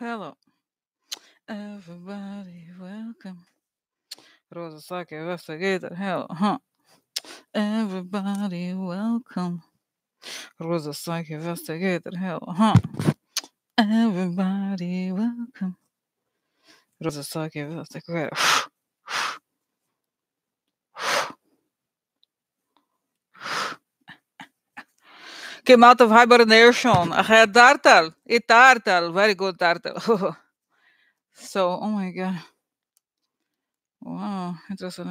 Hello, everybody, welcome. Rosa Saki investigator. Hello, huh? Everybody, welcome. Rosa Saki investigator. Hello, huh? Everybody, welcome. Rosa Saki investigator. Came out of hibernation. I had tartar. Eat tartar. Very good tartar. So, oh my god. Wow, interesting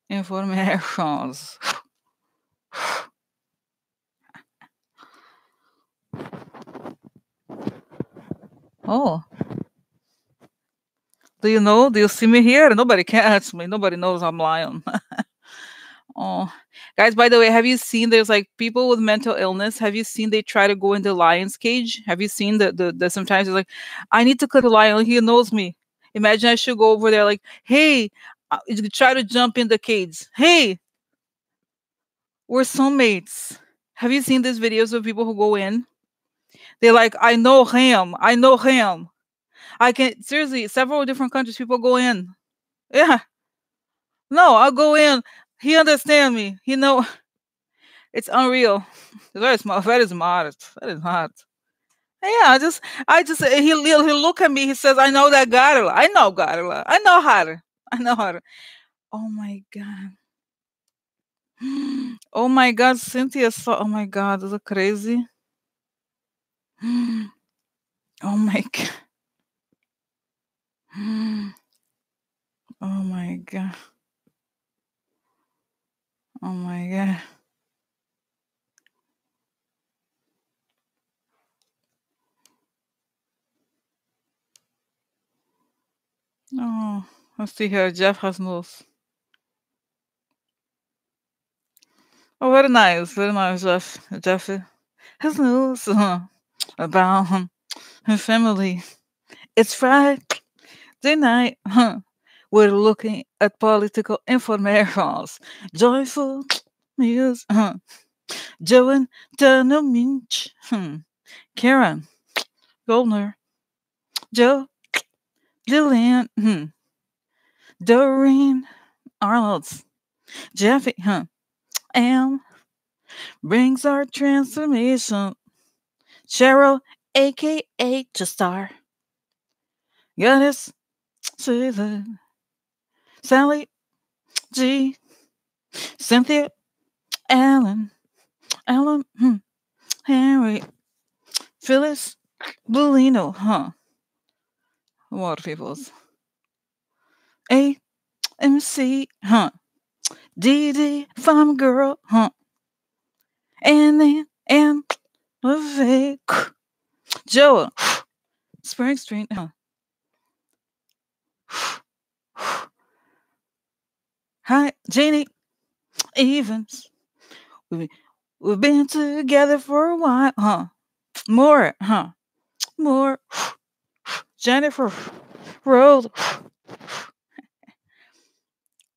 informations. Oh, do you know? Do you see me here? Nobody catch me. Nobody knows I'm lying. Oh, guys, by the way, have you seen there's like people with mental illness? Have you seen they try to go into lion's cage? Have you seen the sometimes it's like, I need to cut the lion. He knows me. Imagine I should go over there like, hey, you try to jump in the cage. Hey, we're soulmates. Have you seen these videos of people who go in? They're like, I know him. I know him. I can seriously, several different countries, people go in. Yeah. No, I'll go in. He understand me. He know it's unreal. Very smart. Very smart. Very smart. Yeah, he'll look at me. He says, "I know that Garla. I know Garla. I know her. I know her." Oh my god. Oh my god, Cynthia. Oh my god, is it crazy? Oh my god. Oh my god. Oh my god. Oh, let's see here. Jeff has news. Oh, very nice, Jeff. Jeff has news about her family. It's Friday night. We're looking at political informations. Joyful news. Joan Donominch. Karen Goldner. Joe Jillian. Doreen Arnold's. Jeffy. Am brings our transformation. Cheryl, aka Star. Goddess, Sally, G, Cynthia, Alan, Henry, Phyllis, Bulino, More peoples. A, MC, DD, Farm Girl, and Fake, Joe, Spring Street, Hi, Janie, Evans. We've been together for a while, More, More. Jennifer, Rose.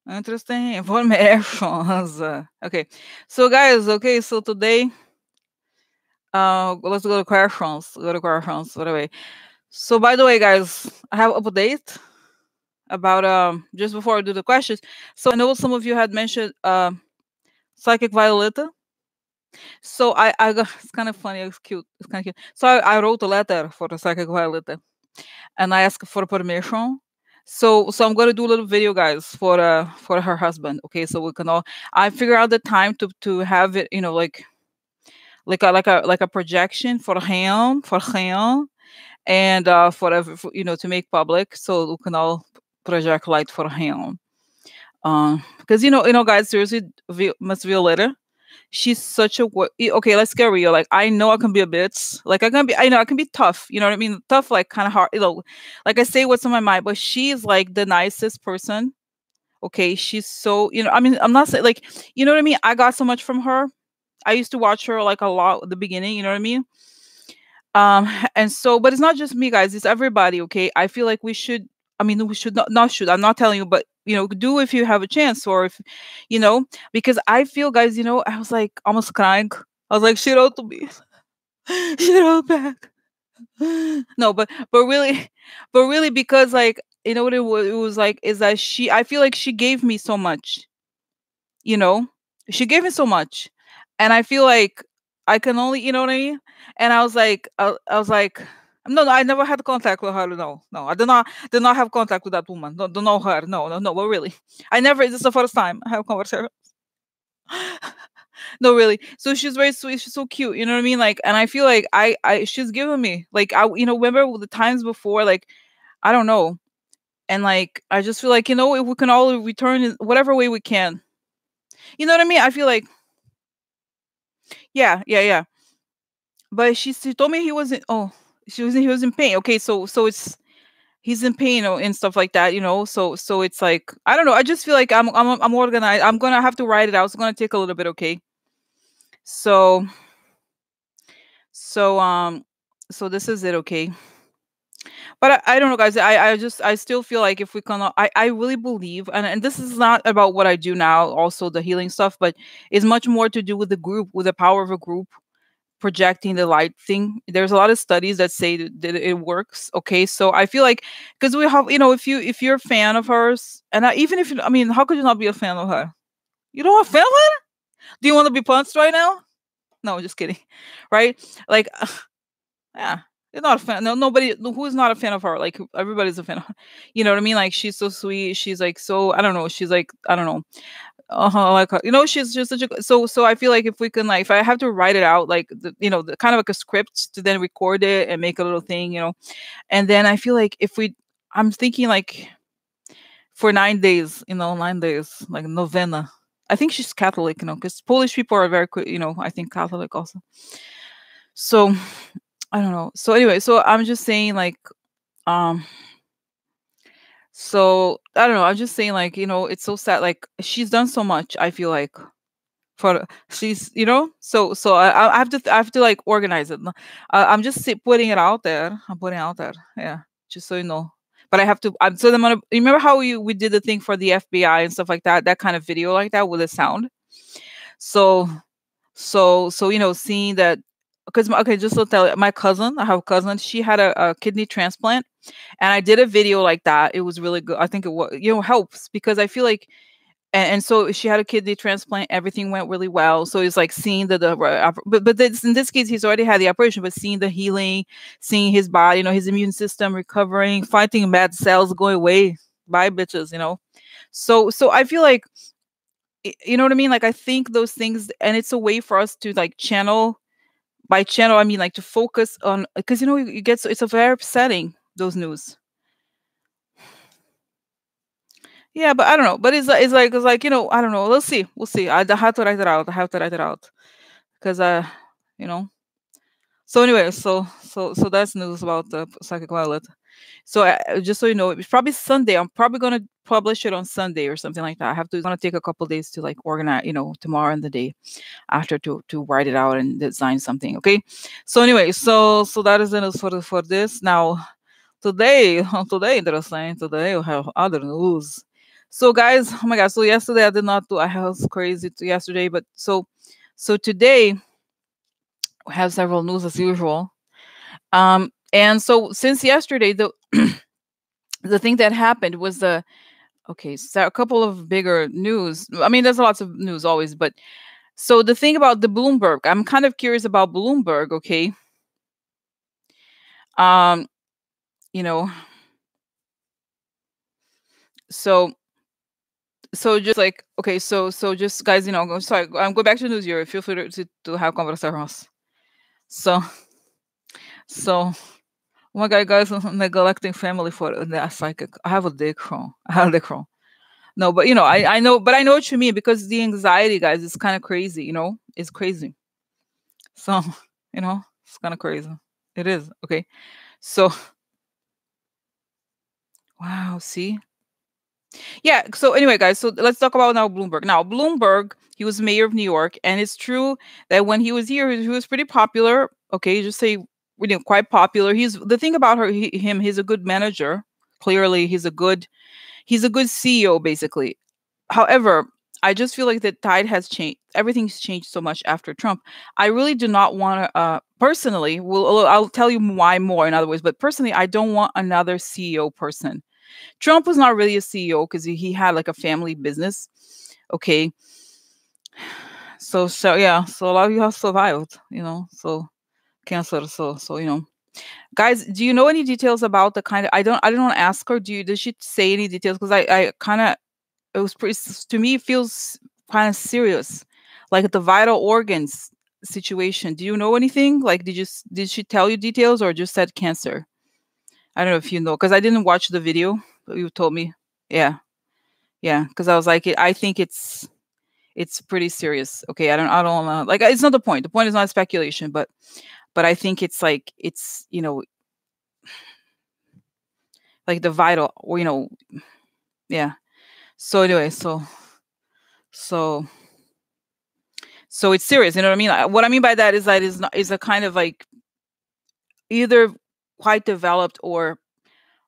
Interesting informations. Okay, so guys, so today, let's go to questions. By the way. So by the way, guys, I have an update about just before I do the questions. So I know some of you had mentioned Psychic Violetta. So I got it's kind of funny, it's cute, it's kind of cute. So I wrote a letter for the Psychic Violetta, and I asked for permission. So I'm gonna do a little video, guys, for her husband. Okay, so we can all I figure out the time to have it, like a projection for him, and to make public, so we can all project light for him. Because guys, seriously, Miss Violetta, she's such a okay. Let's get real. Like, I know I can be a bitch. Like, I know I can be tough. You know what I mean? Tough, like kind of hard. Like I say what's on my mind. But she's like the nicest person. Okay, she's so I mean, I'm not saying like you know what I mean. I got so much from her. I used to watch her like a lot at the beginning. You know what I mean? And so, but it's not just me, guys. It's everybody. Okay, I feel like we should. I mean, we should not should. I'm not telling you, but do if you have a chance, or if because I feel, guys. I was like almost crying. I was like, she wrote to me. She wrote back. No, but really, but really, because like you know what it was like is that I feel like she gave me so much, you know, she gave me so much, and I feel like I can only, you know what I mean. And I was like, no, no, I never had contact with her. No, no, I did not have contact with that woman. No, don't know her. No, no, no. But really, I never. This is the first time I have conversation. No, really. So she's very sweet. She's so cute. You know what I mean? Like, and I feel like she's given me like remember the times before, like I don't know, and like I just feel like if we can all return in whatever way we can. You know what I mean? I feel like yeah, yeah, yeah. But she told me he wasn't. Oh, he was in pain. Okay, so it's he's in pain and stuff like that. So it's like I don't know. I just feel like I'm organized. I'm gonna have to write it out. It's gonna take a little bit. Okay. So so um so this is it. Okay. But I don't know, guys. I still feel like if we can, I really believe, and this is not about what I do now, also the healing stuff, but it's much more to do with the group, with the power of a group projecting the light thing. There's a lot of studies that say that it works. Okay, so I feel like because we have, if you're a fan of hers, and even if I mean, how could you not be a fan of her? You don't a fan of her? Do you want to be punched right now? No, just kidding, right? Like, yeah, you're not a fan. No, nobody who is not a fan of her. Like everybody's a fan of her. You know what I mean? Like she's so sweet. She's like so I don't know. She's like I don't know. Like she's just such a so I feel like if we can like if I have to write it out like the kind of like a script to then record it and make a little thing, and then I feel like if we I'm thinking like for 9 days, 9 days like novena. I think she's Catholic, because Polish people are very I think Catholic also. So I don't know. So anyway, so I'm just saying like um so I don't know. I'm just saying like it's so sad. Like she's done so much. I feel like for she's so I have to like organize it. I'm just putting it out there. I'm putting it out there. Yeah, just so you know. But I have to. So I'm gonna remember how we did the thing for the FBI and stuff like that. That kind of video like that with a sound. So seeing that because okay, just to tell you, my cousin, I have a cousin. She had a kidney transplant, and I did a video like that. It was really good. I think it was helps because I feel like and so she had a kidney transplant. Everything went really well. So it's like seeing but in this case, he's already had the operation. But seeing the healing, seeing his body, his immune system recovering, fighting bad cells going away. Bye, bitches. So I feel like you know what I mean. Like I think those things, and it's a way for us to like channel. By channel, I mean like to focus on because you get so it's a very upsetting those news. Yeah, but I don't know. But it's like I don't know. Let's see. We'll see. I have to write it out. I have to write it out because you know. So anyway, so that's news about the psychic violet. So just so you know, it's probably Sunday. I'm probably gonna publish it on Sunday or something like that. I have to. It's gonna take a couple days to like organize. Tomorrow and the day after to write it out and design something. Okay. So anyway, so that is the news for this now. Today, interesting. Today we have other news. So, guys, oh my god! So yesterday I did not do. I was crazy yesterday, but so today we have several news as usual. And so since yesterday, the the thing that happened was so a couple of bigger news. I mean, there's lots of news always, but so the thing about the Bloomberg, I'm kind of curious about Bloomberg. Okay, um, you know, so just like okay, so just guys, sorry, go back to news here. Feel free to have conversations. So so oh my god, guys, I'm neglecting family for the psychic. I have a dick wrong. I have a dick wrong. No, but I know, but I know what you mean because the anxiety, guys, is kind of crazy. It's crazy. So it's kind of crazy. It is okay. So wow, see, yeah. So anyway, guys, so let's talk about now Bloomberg. Now Bloomberg, he was mayor of New York, and it's true that when he was here, he was pretty popular. Okay, just say quite popular. He's the thing about him. He's a good manager. Clearly, he's a good CEO, basically. However, I just feel like the tide has changed. Everything's changed so much after Trump. I really do not want to, personally, well, I'll tell you why more in other ways, but personally, I don't want another CEO person. Trump was not really a CEO because he had like a family business. Okay. So yeah, so a lot of you have survived, so cancer. So guys, do you know any details about the kind of, I don't want to ask her, did she say any details? Because I kind of, it was pretty, to me, it feels kind of serious, like the vital organs situation. Do you know anything? Like, did she tell you details or just said cancer? I don't know if you know, because I didn't watch the video, but you told me. Yeah, yeah, because I was like, I think it's pretty serious. Okay, I don't like, it's not the point. The point is not speculation, but I think it's like, it's like the vital, or yeah. So anyway, so so it's serious. You know what I mean? What I mean by that is that is a kind of like either quite developed or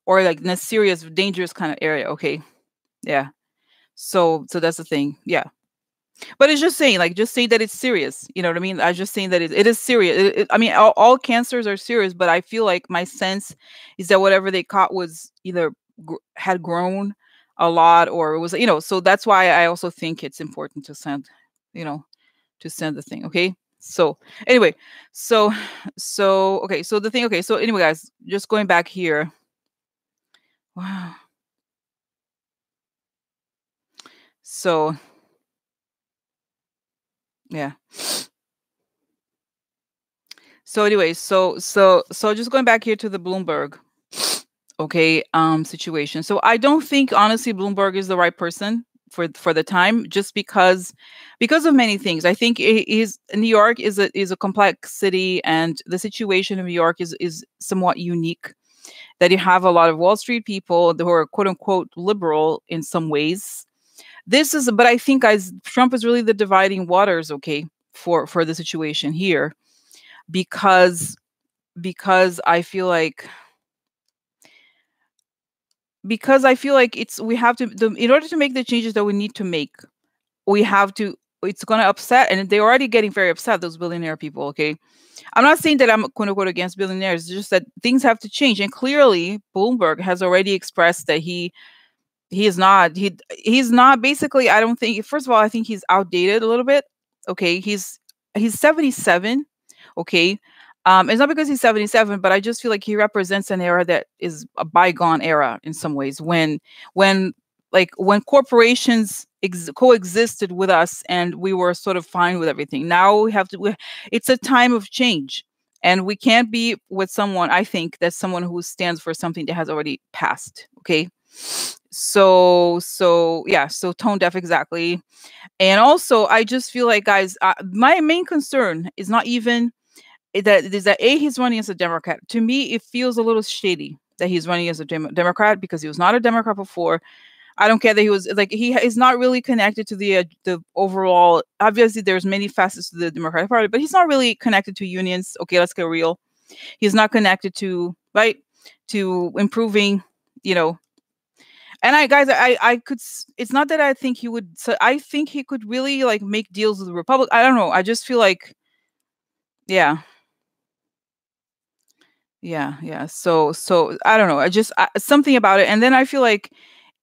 like in a serious, dangerous kind of area. Okay, yeah. So that's the thing. Yeah. But it's just saying, like, just say that it's serious. You know what I mean? I just saying that it is serious. I mean, all cancers are serious, but I feel like my sense is that whatever they caught was either had grown a lot, or it was, so that's why I also think it's important to send, you know, to send the thing. Okay. So anyway, so, okay. So the thing, okay. So anyway, guys, just going back here. Wow. So, yeah. So anyway, so just going back here to the Bloomberg, okay, situation. So I don't think honestly Bloomberg is the right person for the time, just because of many things. I think New York is a complex city, and the situation in New York is somewhat unique. That you have a lot of Wall Street people who are quote unquote liberal in some ways. But I think, guys, Trump is really the dividing waters, okay, for the situation here, because I feel like it's we have to in order to make the changes that we need to make, we have to it's going to upset, and they're already getting very upset, those billionaire people. Okay, I'm not saying that I'm quote unquote against billionaires, it's just that things have to change, and clearly Bloomberg has already expressed that he's not basically. I don't think, first of all, I think he's outdated a little bit. Okay, he's 77. Okay, it's not because he's 77, but I just feel like he represents an era that is a bygone era in some ways, when when corporations coexisted with us and we were sort of fine with everything. Now it's a time of change, and we can't be with someone, I think, that's someone who stands for something that has already passed. Okay, so yeah, so tone deaf, exactly. And also, I just feel like, guys, my main concern is not even that he's running as a Democrat. To me, it feels a little shady that he's running as a Democrat, because he was not a Democrat before. I don't care that he was like, he is not really connected to the overall. Obviously, there's many facets to the Democratic Party, but he's not really connected to unions. Okay, let's get real. He's not connected to improving, you know. And I could. It's not that I think he would. So I think he could really like make deals with the Republic. I don't know. I just feel like, yeah. Yeah, yeah. So I don't know. Something about it, and then I feel like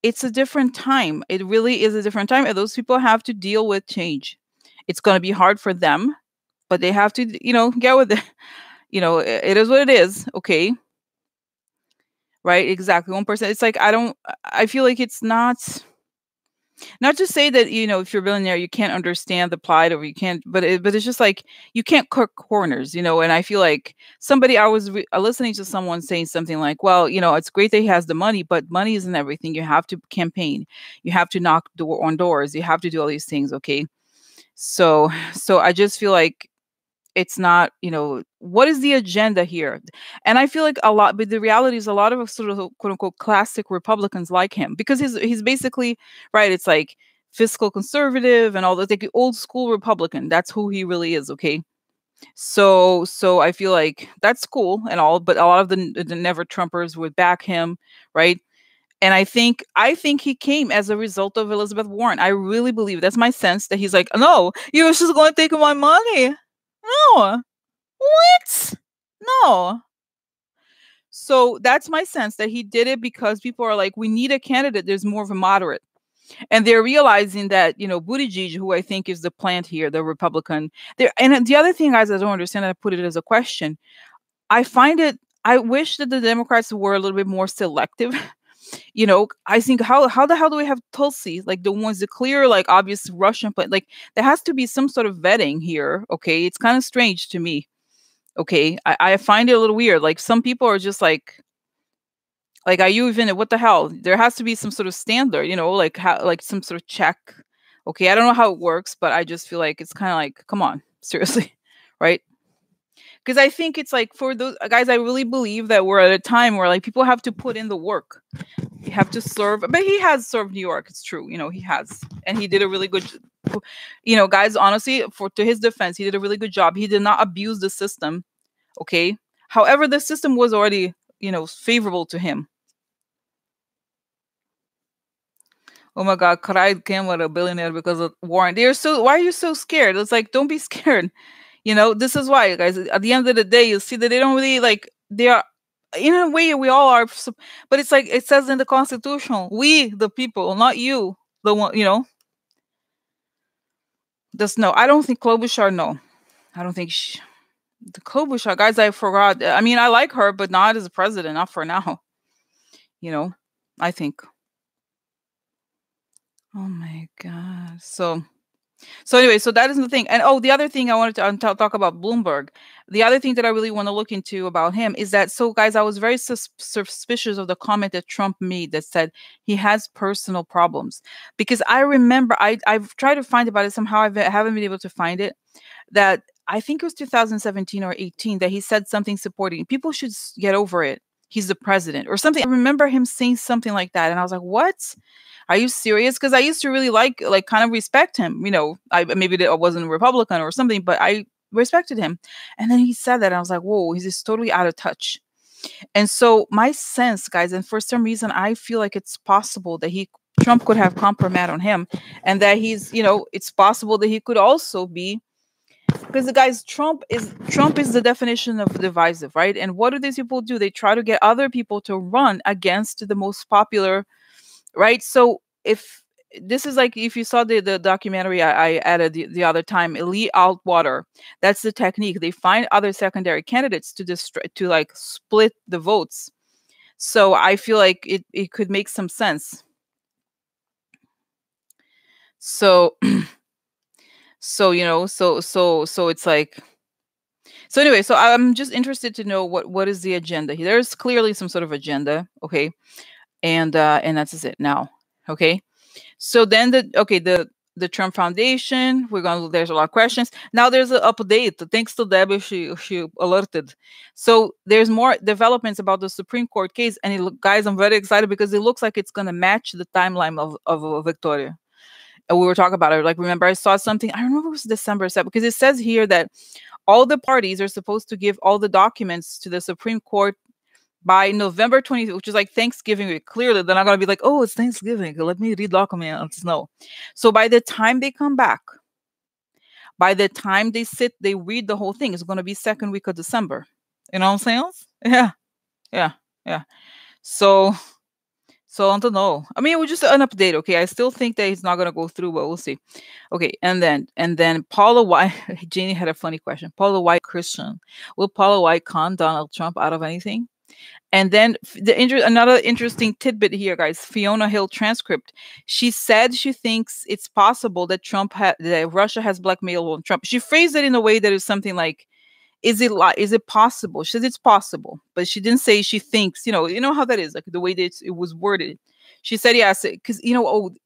it's a different time. It really is a different time, and those people have to deal with change. It's going to be hard for them, but they have to, get with it. It is what it is. Okay, right? Exactly. 1%. It's like I don't. I feel like it's not to say that, if you're a billionaire you can't understand the plight, or you can't, but it's just like you can't cut corners. And I feel like I was listening to someone saying something like, well, it's great that he has the money, but money isn't everything. You have to campaign, you have to knock on doors, you have to do all these things. Okay, so I just feel like it's not, what is the agenda here? And I feel like but the reality is a lot of sort of quote unquote classic Republicans like him, because he's basically, right. It's like fiscal conservative and all that, like old school Republican. That's who he really is. Okay. So I feel like that's cool and all, but a lot of the never Trumpers would back him. Right. And I think he came as a result of Elizabeth Warren. I really believe that's my sense that he's like, no, you're just going to take my money. No, what? No. So that's my sense that he did it because people are like, we need a candidate. There's more of a moderate. And they're realizing that, Buttigieg, who I think is the plant here, the Republican. There, and the other thing, guys, I don't understand, I put it as a question. I wish that the Democrats were a little bit more selective. I think how the hell do we have Tulsi, like the ones, the clear, like obvious Russian, but like there has to be some sort of vetting here. Okay, it's kind of strange to me. Okay, I find it a little weird. Like some people are just like, are you even, what the hell? There has to be some sort of standard, like how, like some sort of check. Okay, I don't know how it works, but I just feel like it's kind of like, come on, seriously, right? Because I think it's like for those guys, I really believe that we're at a time where like people have to put in the work. You have to serve, but he has served New York. It's true, he has, and he did a really good. Guys, honestly, to his defense, he did a really good job. He did not abuse the system. Okay, however, the system was already, favorable to him. Oh my God, cried Kim with a billionaire because of Warren. Why are you so scared? It's like, don't be scared. This is why, guys, at the end of the day, you see that they don't really like, they are, in a way, we all are, but it's like, it says in the Constitution, we, the people, not you, the one, just no. I don't think Klobuchar, no. I don't think the Klobuchar, guys, I forgot. I mean, I like her, but not as a president, not for now. I think. Oh my God. So anyway, so that is the thing. And the other thing I wanted to talk about Bloomberg. The other thing that I really want to look into about him is that, so guys, I was very suspicious of the comment that Trump made that said he has personal problems, because I remember I've tried to find about it somehow. I haven't been able to find it. That I think it was 2017 or 18 that he said something supporting people should get over it. He's the president or something. I remember him saying something like that, and I was like, "What? Are you serious?" Because I used to really like kind of respect him. I maybe I wasn't a Republican or something, but I respected him. And then he said that, and I was like, "Whoa, he's just totally out of touch." And so my sense, guys, and for some reason, I feel like it's possible that Trump could have compromised on him, and that it's possible that he could also be, because the guys, Trump is the definition of divisive, right? And what do these people do? They try to get other people to run against the most popular, right? So if this is like, if you saw the documentary I added the other time, elite outwater, that's the technique. They find other secondary candidates to like split the votes. So I feel like it could make some sense. So so it's like, so anyway, so I'm just interested to know what is the agenda. There's clearly some sort of agenda, okay? And that's it now. Okay. So then the Trump Foundation, there's a lot of questions. Now there's an update. Thanks to Debbie, she alerted. So there's more developments about the Supreme Court case. And guys, I'm very excited because it looks like it's gonna match the timeline of Victoria. And we were talking about it. Like, remember, I saw something, I remember it was December 7th, because it says here that all the parties are supposed to give all the documents to the Supreme Court by November 20th, which is like Thanksgiving week. Clearly, they're not going to be like, oh, it's Thanksgiving, let me read documents. No. So by the time they come back, by the time they read the whole thing, it's going to be second week of December. You know what I'm saying? Yeah. Yeah. Yeah. So I don't know. I mean, it was just an update. Okay. I still think that he's not going to go through, but we'll see. Okay. And then Paula White, Jeannie had a funny question. Paula White Christian. Will Paula White con Donald Trump out of anything? And then another interesting tidbit here, guys. Fiona Hill transcript. She said she thinks it's possible that that Russia has blackmailed on Trump. She phrased it in a way that is something like, "Is it possible?" She says it's possible, but she didn't say she thinks. You know how that is, like the way that it was worded. She said yes, because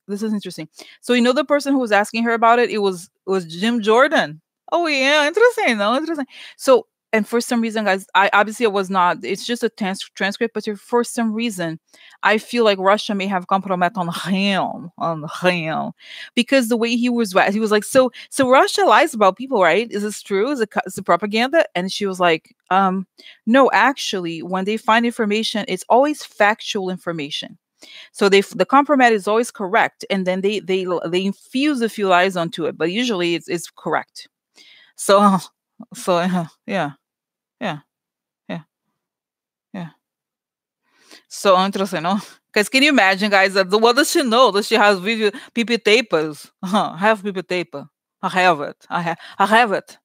this is interesting. So the person who was asking her about it, it was Jim Jordan. Oh yeah, interesting. No, interesting. So. And for some reason, guys, it was not. It's just a transcript, but for some reason, I feel like Russia may have compromised on him, because the way he was like, so Russia lies about people, right? Is this true? Is it propaganda? And she was like, no, actually, when they find information, it's always factual information. So the compromise is always correct, and then they infuse a few lies onto it, but usually it's correct. So so yeah, yeah, yeah, yeah. So interesting, no? Because can you imagine, guys? That what does she know? That she has video PP tapers? I have PP taper. I have it. I have it.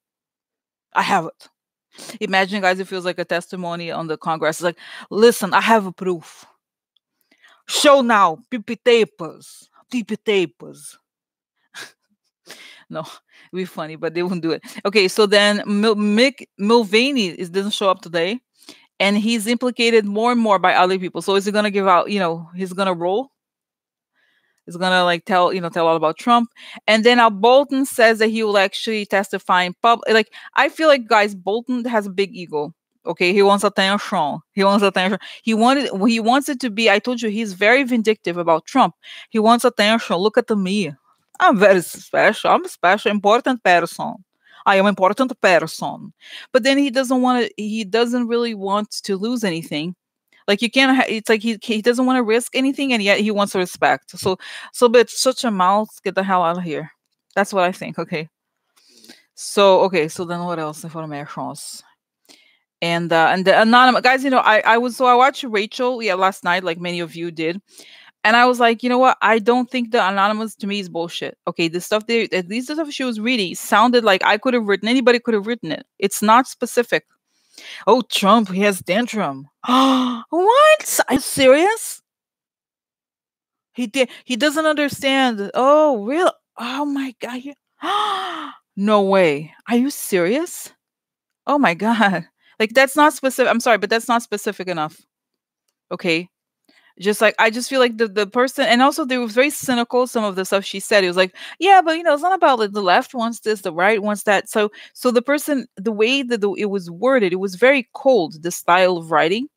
I have it. Imagine, guys, it feels like a testimony on the Congress. It's like, listen, I have a proof. Show now, PP tapers, PP tapers. No, it'd be funny, but they won't do it. Okay, so then Mick Mulvaney doesn't show up today, and he's implicated more and more by other people. So is he gonna give out? He's gonna roll. Is gonna like tell all about Trump, and then Bolton says that he will actually testify in public. Like I feel like, guys, Bolton has a big ego. Okay, he wants attention. He wants attention. He wants it to be. I told you he's very vindictive about Trump. He wants attention. Look at me. I'm very special. I'm a special, important person. I am important person. But then he doesn't want to. He doesn't really want to lose anything. Like you can't. It's like he doesn't want to risk anything, and yet he wants respect. But it's such a mouth. Get the hell out of here. That's what I think. Okay. So then what else? Informations. And the anonymous guys. I watched Rachel last night, like many of you did, and I was like, you know what? I don't think the anonymous to me is bullshit. Okay, at least the stuff she was reading sounded like anybody could have written it. It's not specific. Oh, Trump, he has tantrum. What? Are you serious? He doesn't understand. Oh, real? Oh my god. No way. Are you serious? Oh my god. Like that's not specific. I'm sorry, but that's not specific enough. Okay. Just like I just feel like the person, and also they were very cynical. Some of the stuff she said, it was like, yeah, but it's not about like the left wants this, the right wants that. So the person, the way that it was worded, it was very cold. The style of writing,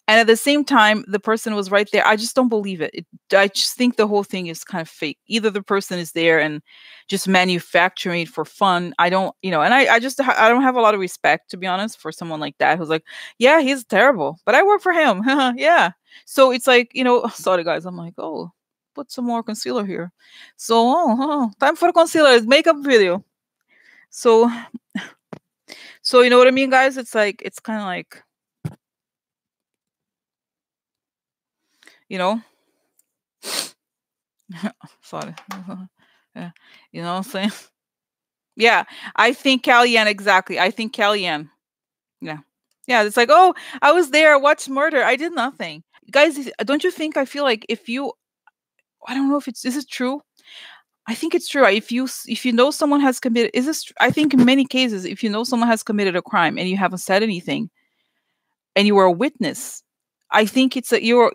and at the same time, the person was right there. I just don't believe it. I just think the whole thing is kind of fake. Either the person is there and just manufacturing it for fun. I don't, and I don't have a lot of respect, to be honest, for someone like that who's like, yeah, he's terrible, but I work for him. Yeah. So it's like, sorry guys, I'm like, oh, put some more concealer here. So, time for concealer, makeup video. So, so you know what I mean, guys? It's like, it's kind of like, you know, sorry. Yeah. You know what I'm saying? Yeah. I think Kellyanne, exactly. I think Kellyanne. Yeah. Yeah. It's like, oh, I was there. I watched murder. I did nothing. Guys, don't you think? I feel like I don't know if is it true? I think it's true. If you know someone has committed, I think in many cases, if you know someone has committed a crime and you haven't said anything, and you were a witness, I think it's you're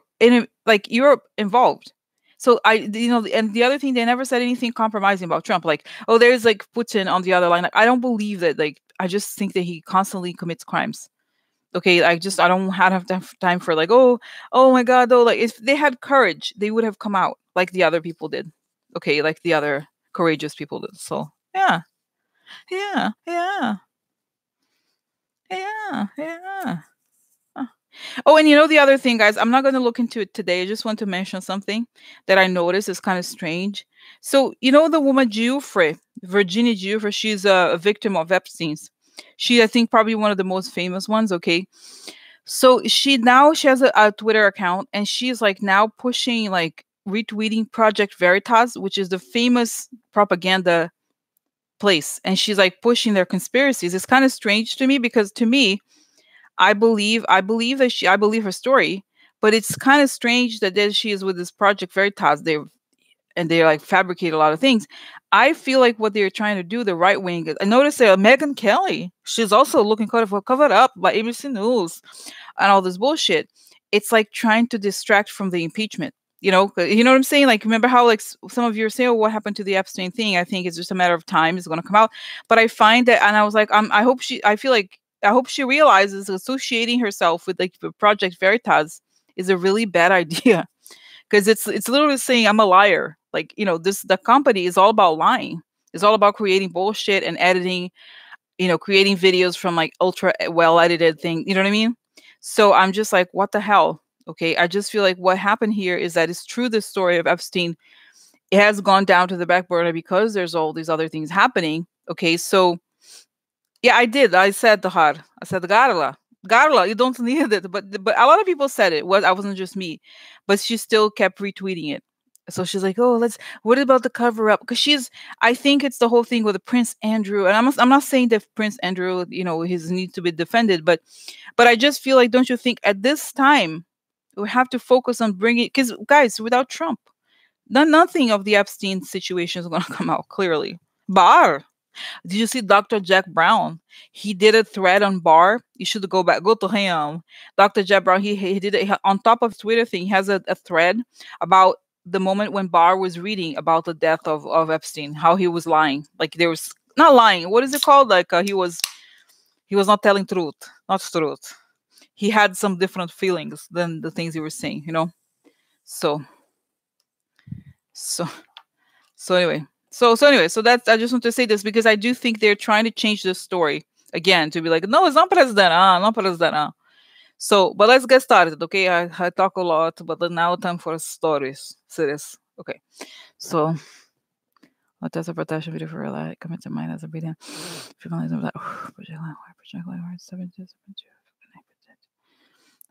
involved. So and the other thing, they never said anything compromising about Trump. Like, oh, there's like Putin on the other line. Like, I don't believe that. Like, I just think that he constantly commits crimes. Okay, I don't have time for like, oh my god, though. Like, if they had courage, they would have come out like the other people did. Okay, like the other courageous people did. So yeah, yeah, yeah, yeah, yeah. Oh, and the other thing, guys, I'm not going to look into it today. I just want to mention something that I noticed is kind of strange. So, the woman Giuffre, Virginia Giuffre, she's a victim of Epstein's. I think, probably one of the most famous ones. Okay. So she has a Twitter account, and she's like now pushing, like retweeting Project Veritas, which is the famous propaganda place. And she's like pushing their conspiracies. It's kind of strange to me because, to me, I believe her story, but it's kind of strange that there she is with this Project Veritas. They like fabricate a lot of things. I feel like what they're trying to do, the right wing. I noticed that Megyn Kelly, she's also looking covered up by ABC News and all this bullshit. It's like trying to distract from the impeachment. You know what I'm saying? Like, remember how like some of you are saying, oh, what happened to the Epstein thing? I think it's just a matter of time. It's going to come out. But I find that, and I was like, I hope she realizes associating herself with like the Project Veritas is a really bad idea, because it's literally saying I'm a liar. Like, the company is all about lying. It's all about creating bullshit and editing, creating videos from like ultra well edited thing. You know what I mean? So I'm just like, what the hell? Okay, I just feel like what happened here is that it's true, the story of Epstein, it has gone down to the back burner because there's all these other things happening. Okay, so yeah, I did. I said the hard. I said Garla. Garla, you don't need it. But a lot of people said it. I wasn't just me. But she still kept retweeting it. So she's like, "Oh, let's. What about the cover up?" Because I think it's the whole thing with the Prince Andrew, and I'm not saying that Prince Andrew, his needs to be defended, but I just feel like, don't you think at this time we have to focus on bringing? Because guys, without Trump, nothing of the Epstein situation is going to come out clearly. Bar. Did you see Dr. Jack Brown? He did a thread on Barr. You should go to him. Dr. Jack Brown, he did it on top of Twitter thing. He has a thread about the moment when Barr was reading about the death of Epstein, how he was lying. Like, there was not lying. What is it called? Like, he was not telling truth, not truth. He had some different feelings than the things he was saying. So, so, so anyway. So that's, I just want to say this because I do think they're trying to change the story again to be like, no, it's not president, not president. So, but let's get started, okay? I talk a lot, but now time for stories. Serious. Okay. So, what does a protection video for real life commit to mind as a breathing? Project line, 72.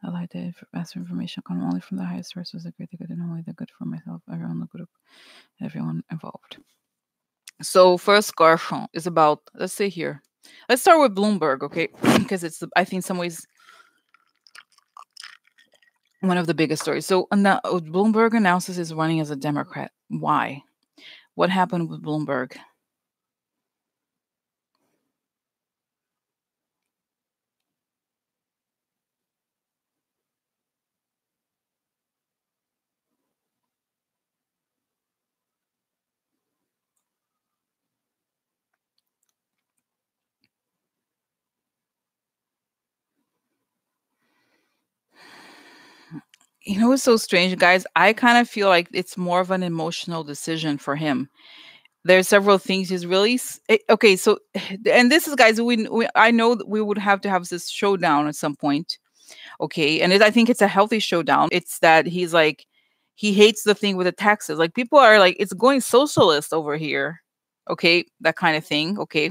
I like that best information come only from the highest sources. The great, the good, and only the good for myself, everyone in the group, everyone involved. So first Garfon is about, let's say here. Let's start with Bloomberg, okay? Because it's, I think, in some ways one of the biggest stories. So Bloomberg announces he's running as a Democrat. Why? What happened with Bloomberg? It's so strange, guys. I kind of feel like it's more of an emotional decision for him. There's several things he's really okay. So, and this is, guys, I know that we would have to have this showdown at some point. Okay, and I think it's a healthy showdown. It's that he's like, he hates the thing with the taxes. Like, people are like, it's going socialist over here. Okay, that kind of thing. Okay,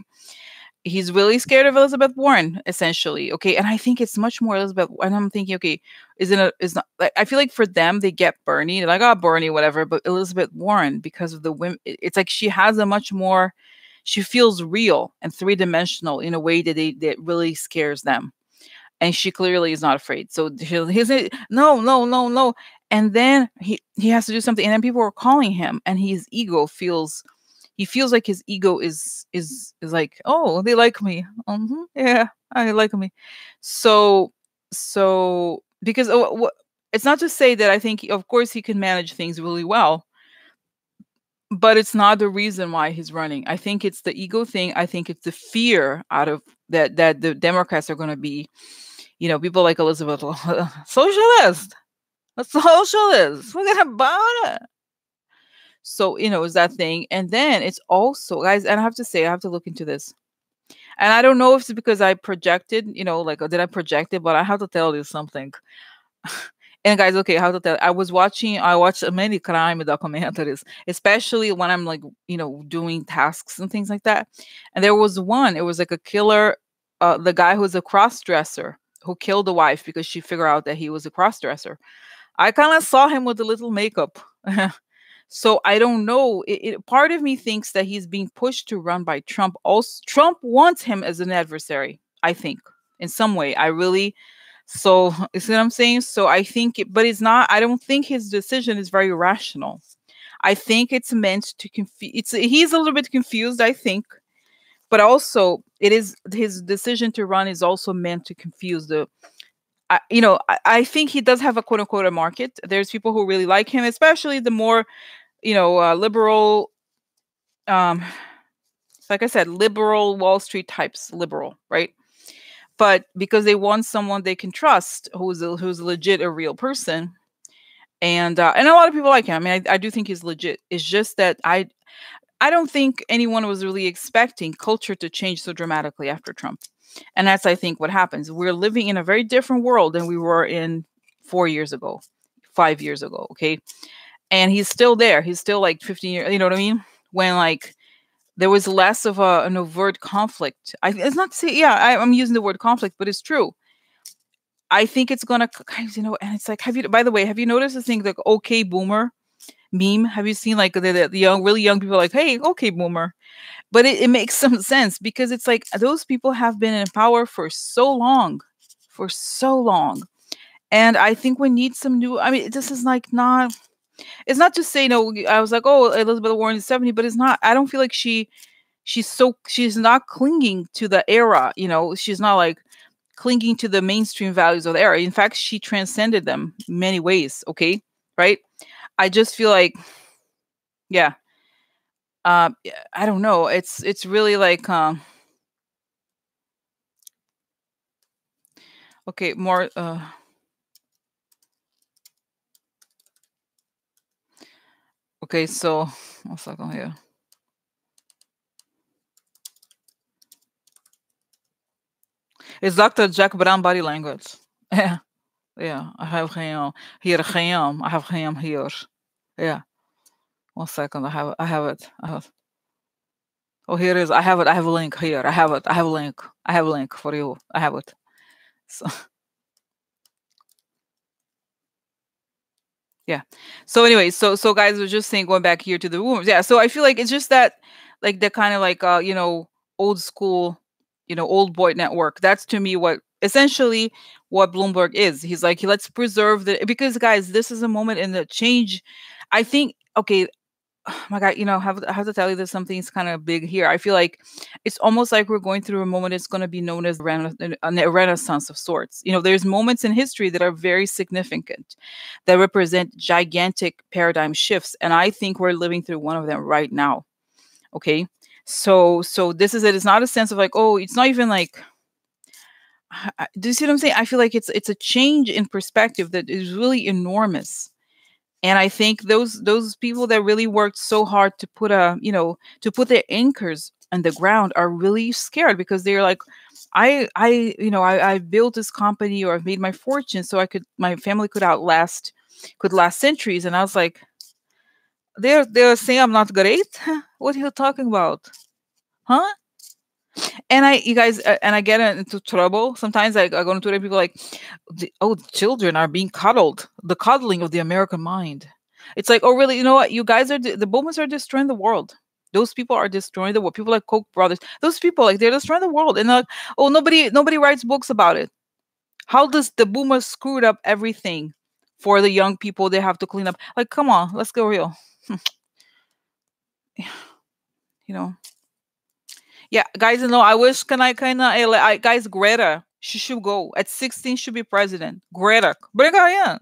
he's really scared of Elizabeth Warren, essentially. Okay, and I think it's much more Elizabeth. And I'm thinking, okay, is not like, I feel like for them they get Bernie, they're like, oh, Bernie, whatever. But Elizabeth Warren, because of the women, it's like she has a much more. She feels real and three-dimensional in a way that really scares them, and she clearly is not afraid. So he's no, no, no, no, and then he has to do something, and then people are calling him, and his ego feels. He feels like his ego is like, oh, they like me. Yeah, I like me. So because it's not to say that I think, of course, he can manage things really well, but it's not the reason why he's running. I think it's the ego thing. I think it's the fear out of that the Democrats are going to be, people like Elizabeth, socialist, a socialist. Forget about it. So, it's that thing. And then it's also, guys, and I have to say, I have to look into this. And I don't know if it's because I projected, like, did I project it? But I have to tell you something. And guys, okay, how to tell? I watch many crime documentaries, especially when I'm like, doing tasks and things like that. And there was one, it was like a killer, the guy who was a cross-dresser who killed the wife because she figured out that he was a cross-dresser. I kind of saw him with a little makeup. So I don't know. Part of me thinks that he's being pushed to run by Trump. Also, Trump wants him as an adversary, I think, in some way. So you see what I'm saying? So I think, but it's not. I don't think his decision is very rational. I think it's meant to confuse. He's a little bit confused, I think, but also it is his decision to run is also meant to confuse the. I think he does have a quote unquote a market. There's people who really like him, especially the more, liberal. Like I said, liberal Wall Street types, liberal, right? But because they want someone they can trust, who's legit, a real person, and a lot of people like him. I mean, I do think he's legit. It's just that I don't think anyone was really expecting culture to change so dramatically after Trump. And that's, I think, what happens. We're living in a very different world than we were in 4 years ago, 5 years ago. Okay. And he's still there. He's still like 15 years, you know what I mean? When like there was less of an overt conflict. It's not to say, yeah, I'm using the word conflict, but it's true. I think it's gonna, guys, and it's like, by the way, have you noticed the thing, like, okay, boomer meme? Have you seen like the young, really young people like, hey, okay, boomer? But it makes some sense because it's like those people have been in power for so long. And I think we need some new, I mean, this is like not, it's not to say, no, I was like, oh, Elizabeth Warren is 70, but it's not, I don't feel like she's not clinging to the era, she's not like clinging to the mainstream values of the era. In fact, she transcended them in many ways. Okay. Right. I just feel like, yeah. I don't know. It's really like, okay, more, okay, so one second here. It's Dr. Jack Brown body language. Yeah, yeah. I have him here. Him. I have him here. Yeah. One second. I have it. Oh, here it is. I have it. I have a link here. I have it. I have a link. I have a link for you. I have it. So yeah. So anyway, so guys, we're just saying, going back here to the rumors. Yeah. So I feel like it's just that, like, the kind of like, old school, old boy network. That's to me what essentially what Bloomberg is. He's like, let's preserve because guys, this is a moment in the change. I think, okay, oh my God, I have to tell you, there's something's kind of big here. I feel like it's almost like we're going through a moment. It's going to be known as a renaissance of sorts. There's moments in history that are very significant, that represent gigantic paradigm shifts, and I think we're living through one of them right now. Okay, so this is it. It's not a sense of like, oh, it's not even like. Do you see what I'm saying? I feel like it's a change in perspective that is really enormous. And I think those people that really worked so hard to put their anchors on the ground are really scared, because they're like, I built this company, or I've made my fortune so my family could last centuries. And I was like, they're saying I'm not great. What are you talking about? Huh? And you guys, and I get into trouble sometimes. I go into Twitter, people like, oh, children are being coddled, the coddling of the American mind. It's like, oh, really? You know what? You guys the boomers are destroying the world. Those people are destroying the world. People like Koch brothers, those people, like, they're destroying the world. And like, oh, nobody writes books about it. How does the boomers screwed up everything for the young people? They have to clean up. Like, come on, let's go real. you know. Yeah, guys, I wish, can I kind of, guys, Greta, she should go at 16. Should be president. Greta, bring her in.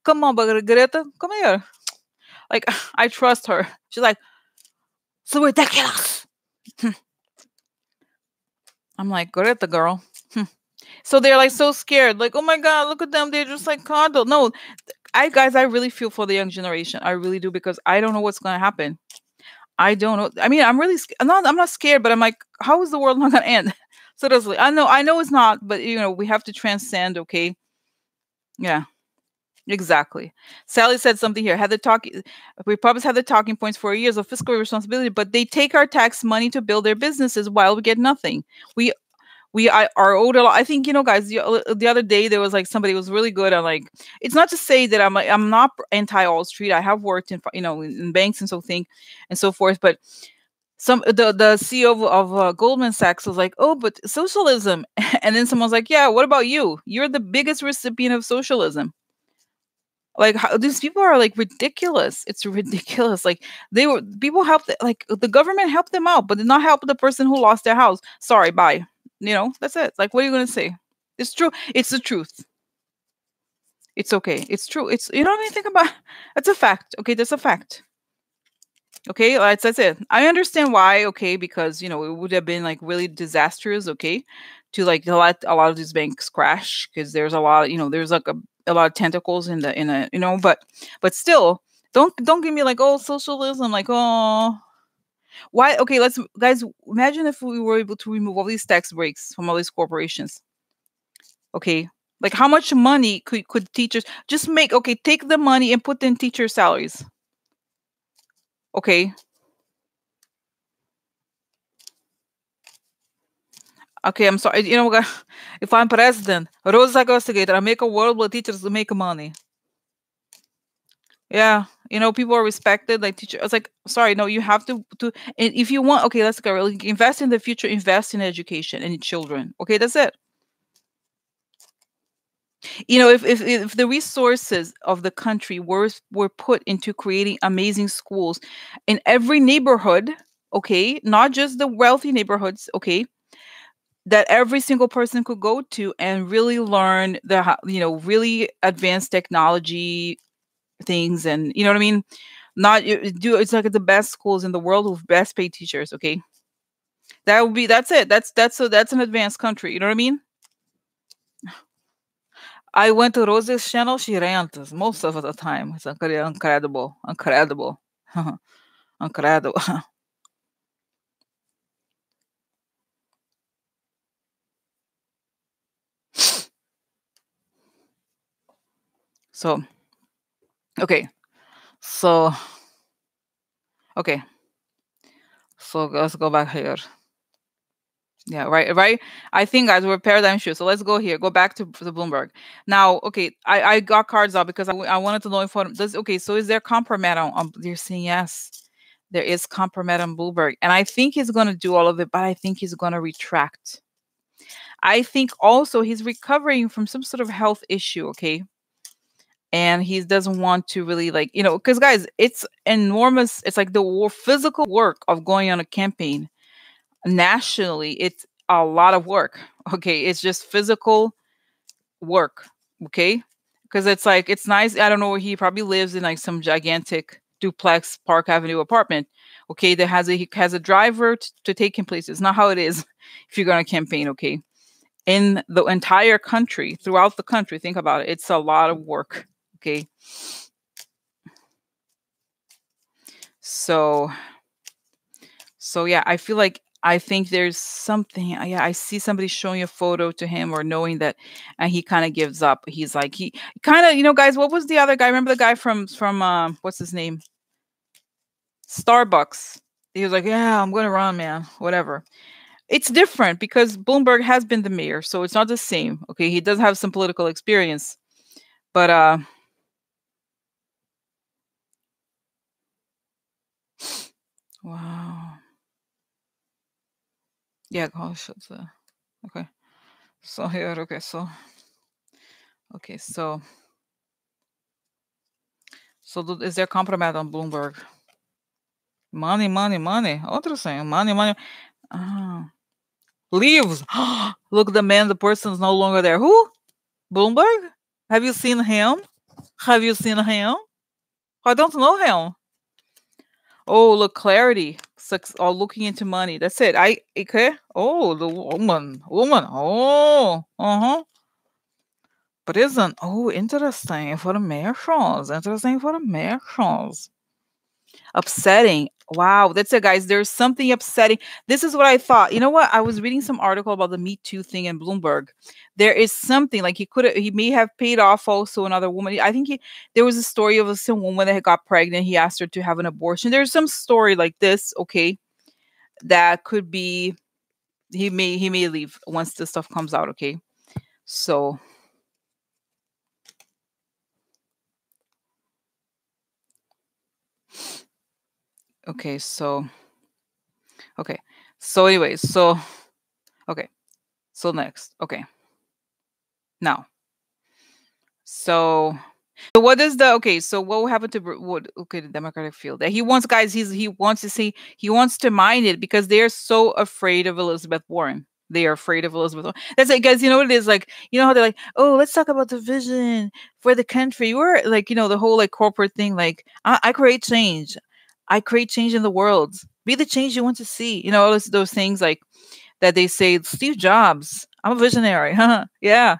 Come on, but Greta, come here. Like, I trust her. She's like, so ridiculous. I'm like, Greta, girl. So they're like so scared. Like, oh my God, look at them. They're just like coddled. No, I really feel for the young generation. I really do, because I don't know what's going to happen. I don't know. I mean, I'm really, I'm not scared, but I'm like, how is the world not going to end? Seriously, I know it's not, but we have to transcend. Okay. Yeah. Exactly. Sally said something here. Republicans had the talking points for years of fiscal responsibility, but they take our tax money to build their businesses while we get nothing. Are owed a lot. I think, guys, the other day there was like somebody was really good on, like, it's not to say that I'm not anti Wall Street. I have worked in in banks and so forth, but the CEO of Goldman Sachs was like, oh, but socialism, and then someone's like, yeah, what about you? You're the biggest recipient of socialism. Like, these people are like ridiculous. It's ridiculous. Like, people helped, like, the government helped them out, but did not help the person who lost their house. Sorry, bye. That's it. Like, what are you gonna say? It's true. It's the truth. It's okay. It's true. It's, you don't even think about. That's a fact. Okay, that's a fact. Okay, that's it. I understand why. Okay, because it would have been like really disastrous. Okay, to like let a lot of these banks crash, because there's a lot. There's like a lot of tentacles in a. But still, don't give me like, oh, socialism. Like, oh, why? Okay, let's, guys, imagine if we were able to remove all these tax breaks from all these corporations. Okay, Like how much money could teachers just make? Okay, take the money and put in teacher salaries. Okay. Okay, I'm sorry. You know what? If I'm president, Rose Investigator, I make a world where teachers make money. Yeah, people are respected. Like teacher, it's like sorry, no, you have to. And if you want, okay, let's go. Like, invest in the future. Invest in education and in children. Okay, that's it. If the resources of the country were put into creating amazing schools in every neighborhood, okay, not just the wealthy neighborhoods, okay, that every single person could go to and really learn really advanced technology things, and you know what I mean. Not do it's like the best schools in the world with best paid teachers. Okay, that's it. That's an advanced country. You know what I mean. I went to Rose's channel. She rants most of the time. It's incredible, incredible, incredible. So okay, so okay, so let's go back here. Yeah, right, right. I think guys, we're paradigm shift. So let's go here. Go back to the Bloomberg. Now, okay, I got cards out because I wanted to know if does okay. So is there compromise on? You're saying yes. There is compromise on Bloomberg, and I think he's gonna do all of it, but I think he's gonna retract. I think also he's recovering from some sort of health issue. Okay, and he doesn't want to really because guys, it's enormous. It's like the physical work of going on a campaign nationally. It's a lot of work. Okay, it's just physical work. Okay, because it's like it's nice. I don't know where he probably lives in, like some gigantic duplex Park Avenue apartment. Okay, that he has a driver to take him places. Not how it is if you're going to campaign. Okay, in the entire country, throughout the country, think about it. It's a lot of work. Okay, so yeah, I think there's something. Yeah, I see somebody showing a photo to him or knowing that, and he kind of gives up. He's like he kind of guys. What was the other guy? Remember the guy from what's his name? Starbucks. He was like, yeah, I'm gonna run, man. Whatever. It's different because Bloomberg has been the mayor, so it's not the same. Okay, he does have some political experience, but wow. Yeah, gosh, okay. So here, okay, okay, is there compromise on Bloomberg? Money, money, money. Outro thing, money, money. Ah, leaves. Look, the person is no longer there. Who? Bloomberg? Have you seen him? Have you seen him? I don't know him. Oh, look, clarity. Oh, looking into money. That's it. Okay. Oh, the woman. Oh, uh-huh. But isn't interesting for the Marshals. Interesting for the Marshals. Upsetting. Wow, that's it, guys. There's something upsetting. This is what I thought. You know what? I was reading some article about the Me Too thing in Bloomberg. There is something like he may have paid off also another woman. I think there was a story of some woman that had got pregnant. He asked her to have an abortion. There's some story like this, okay, that could be he may leave once this stuff comes out, okay? So okay, so okay. So anyways, okay. So next. Okay. Now. So what is the okay? So what will happen to what? Okay, the Democratic field that he wants, guys. He wants to see. He wants to mine it because they are so afraid of Elizabeth Warren. They are afraid of Elizabeth Warren. That's like, guys. You know what it is like. You know how they're like, oh, let's talk about the vision for the country. We're like, the whole like corporate thing. Like, I create change. I create change in the world. Be the change you want to see. All those things like that they say. Steve Jobs. I'm a visionary. Yeah.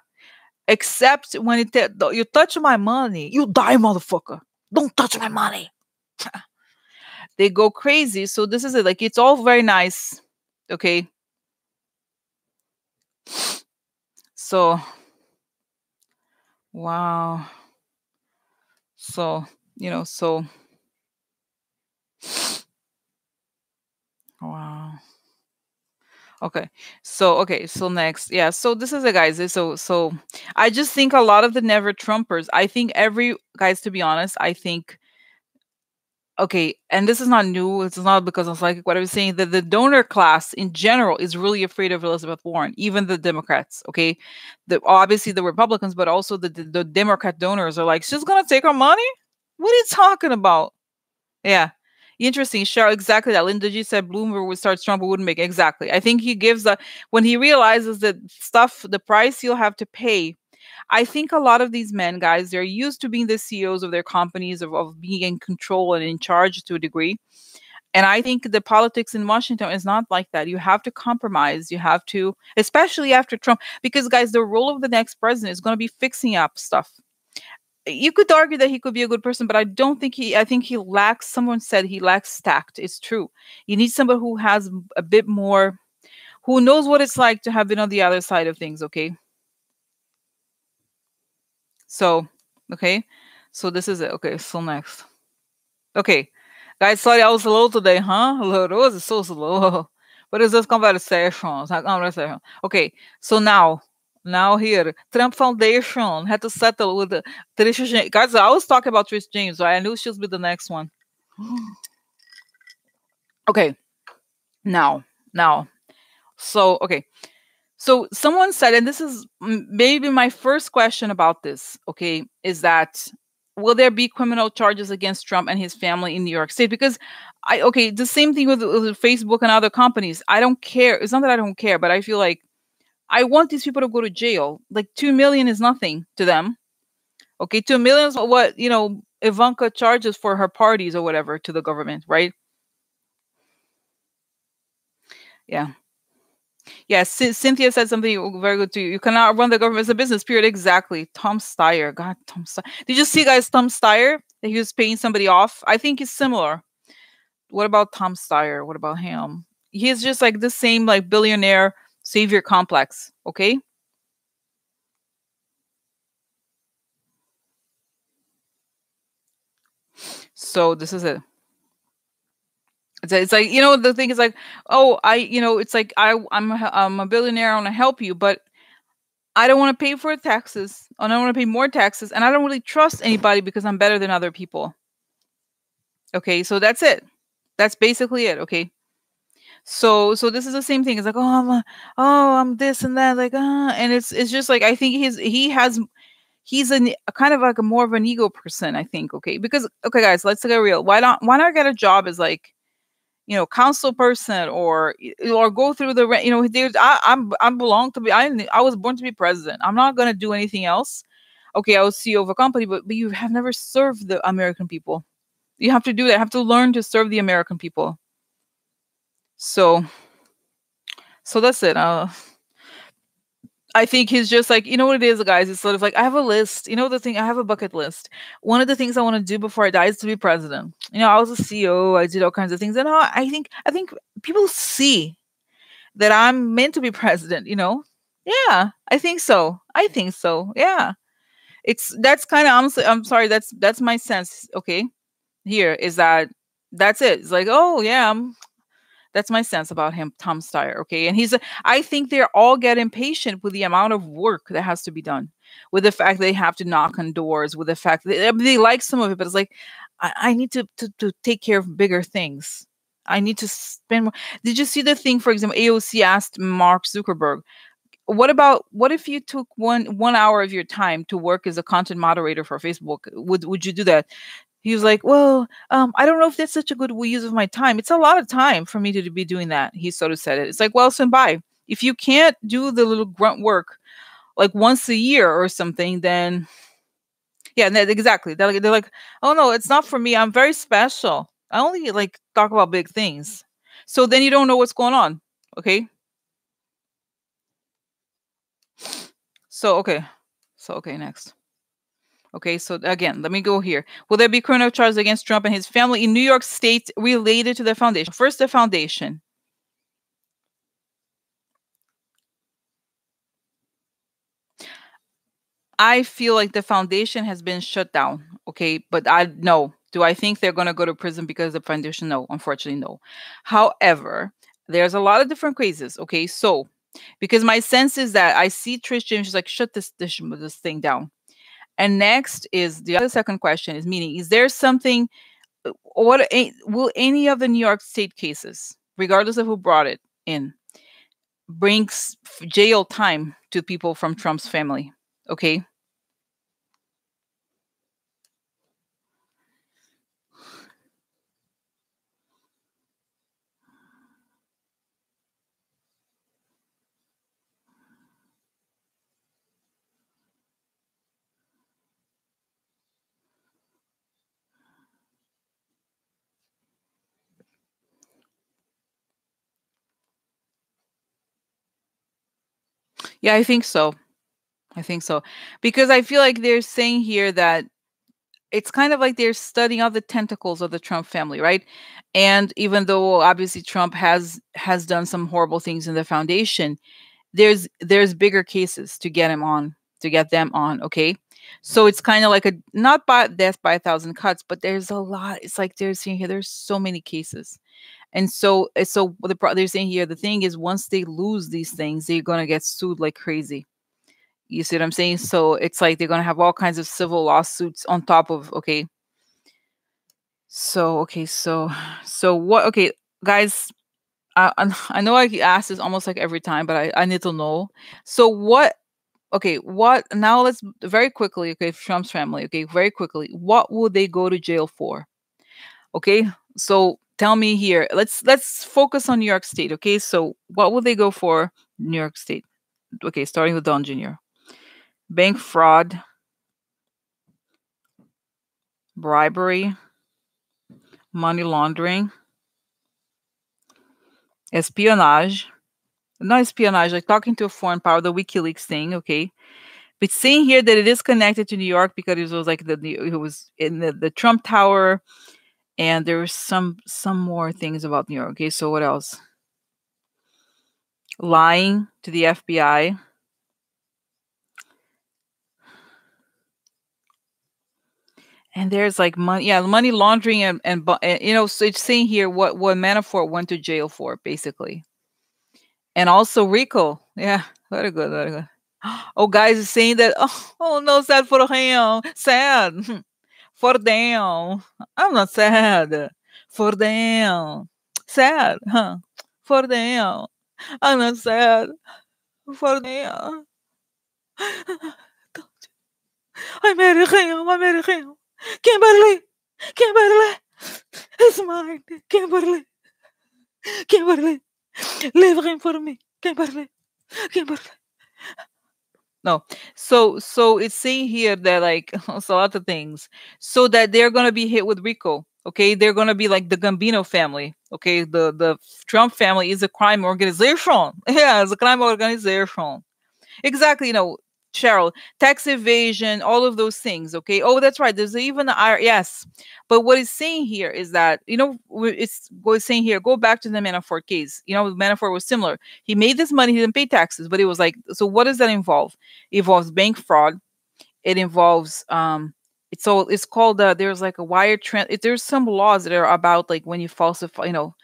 Except when you touch my money, you die, motherfucker. Don't touch my money. They go crazy. So this is it. Like it's all very nice. Okay. So Wow. So, so wow. Okay, so next. Yeah, so this is it, guys. So I just think a lot of the never Trumpers, I think every guys, to be honest, I think okay, and this is not new. It's not because of like what I was saying, that the donor class in general is really afraid of Elizabeth Warren, even the Democrats. Okay. Obviously the Republicans, but also the Democrat donors are like, she's gonna take our money? What are you talking about? Yeah. Interesting. Sure, exactly that. Linda G said Bloomberg would start Trump wouldn't make exactly. I think he gives a when he realizes that stuff, the price you'll have to pay. I think a lot of these men, guys, they're used to being the CEOs of their companies, of being in control and in charge to a degree. And I think the politics in Washington is not like that. You have to compromise. You have to, especially after Trump, because guys, the role of the next president is going to be fixing up stuff. You could argue that he could be a good person, but I don't think I think he lacks, someone said he lacks tact. It's true. You need somebody who has a bit more, who knows what it's like to have been on the other side of things, okay? So, okay. So this is it. Okay, so next. Okay. Guys, sorry I was slow today, huh? Lord, was it so slow? But it's just conversations, conversation. Okay, so now here, Trump Foundation had to settle with the Trisha James. Guys, I always talk about Trish James, right? I knew she'll be the next one. Okay, now. So, okay. So someone said, and this is maybe my first question about this, okay, is that will there be criminal charges against Trump and his family in New York State? Because okay, the same thing with Facebook and other companies. I don't care. It's not that I don't care, but I feel like I want these people to go to jail. Like 2 million is nothing to them. Okay, 2 million is what, Ivanka charges for her parties or whatever to the government, right? Yeah. Yeah, Cynthia said something very good too. You cannot run the government as a business, period. Exactly. Tom Steyer. God, Tom Steyer. Did you see, guys, Tom Steyer? That he was paying somebody off? I think he's similar. What about Tom Steyer? What about him? He's just like the same, like, billionaire savior complex. Okay. So this is it. It's like, the thing is like, oh, it's like I'm a billionaire. I want to help you, but I don't want to pay for taxes. I don't want to pay more taxes, and I don't really trust anybody because I'm better than other people. Okay, so that's it. That's basically it. Okay. So this is the same thing. It's like, I'm this and that, like, and it's just like, I think he's a kind of like a more of an ego person, I think. Okay, because, okay, guys, let's get real. Why not get a job as, like, council person, or go through the there's I belong to be I was born to be president. I'm not gonna do anything else. Okay, I was CEO of a company, but you have never served the American people. You have to do that. You have to learn to serve the American people. So that's it. I think he's just like, what it is, guys. It's sort of like, I have a list. The thing, I have a bucket list. One of the things I want to do before I die is to be president. I was a CEO. I did all kinds of things, and I think people see that I'm meant to be president. Yeah, I think so. I think so. Yeah, that's kind of, honestly, I'm sorry. That's my sense. Okay, here is that's it. It's like, oh yeah, that's my sense about him, Tom Steyer. Okay. And I think they're all get impatient with the amount of work that has to be done, with the fact they have to knock on doors, with the fact that they like some of it, but it's like, I need to take care of bigger things. I need to spend more. Did you see the thing, for example, AOC asked Mark Zuckerberg, what if you took 1 hour of your time to work as a content moderator for Facebook? Would you do that? He was like, "Well, I don't know if that's such a good use of my time. It's a lot of time for me to be doing that." He sort of said it. It's like, well, stand by. If you can't do the little grunt work like once a year or something, then yeah, exactly. They're like, "Oh no, it's not for me. I'm very special. I only like talk about big things." So then you don't know what's going on. Okay. So okay. So okay, next. Okay, so again, let me go here. Will there be criminal charges against Trump and his family in New York State related to the foundation? First, the foundation. I feel like the foundation has been shut down. Okay, but I no. Do I think they're gonna go to prison because of the foundation? No, unfortunately, no. However, there's a lot of different cases. Okay, so because my sense is that I see Trish James, she's like, shut this thing down. And next is the other second question is meaning, is there something will any of the New York State cases, regardless of who brought it in, brings jail time to people from Trump's family? Okay. Yeah, I think so. I think so. Because I feel like they're saying here that it's kind of like they're studying out the tentacles of the Trump family, right? And even though obviously Trump has done some horrible things in the foundation, there's bigger cases to get him on, to get them on, okay? So it's kind of like a not by death by a thousand cuts, but there's a lot. It's like they're saying here there's so many cases. And so they're saying here the thing is once they lose these things, they're gonna get sued like crazy. You see what I'm saying? So it's like they're gonna have all kinds of civil lawsuits on top of okay. So okay, so what? Okay, guys, I know I ask this almost like every time, but I need to know. So what? Okay, what? Now let's very quickly. Okay, Trump's family. Okay, very quickly. What will they go to jail for? Okay, so tell me here. Let's focus on New York State. Okay, so what will they go for? New York State. Okay, starting with Don Jr. Bank fraud, bribery, money laundering, espionage. Not espionage, like talking to a foreign power, the WikiLeaks thing, okay? But seeing here that it is connected to New York because it was like it was in the Trump Tower, and there was some more things about New York. Okay, so what else? Lying to the FBI. And there's like money, yeah, money laundering and you know, so it's saying here what Manafort went to jail for, basically. And also RICO. Yeah, very good, very good. Oh, guys is saying that. Oh no, sad for him. Sad for them. I'm not sad for them. Sad, huh? For them. I'm not sad for them. I'm married him. I'm married him. Kimberly, Kimberly, it's mine. Kimberly, Kimberly, leave him for me. Kimberly, Kimberly. No. So it's saying here that like it's a lot of things. So that they're gonna be hit with RICO. Okay, they're gonna be like the Gambino family. Okay, the Trump family is a crime organization. Yeah, it's a crime organization. Exactly, you know, Cheryl, tax evasion, all of those things. Okay. Oh, that's right. There's even the yes. But what it's saying here is that, you know, it's what it's saying here, go back to the Manafort case. You know, Manafort was similar. He made this money, he didn't pay taxes, but it was like, so what does that involve? It involves bank fraud. It involves it's called there's like a wire there's some laws that are about like when you falsify, you know,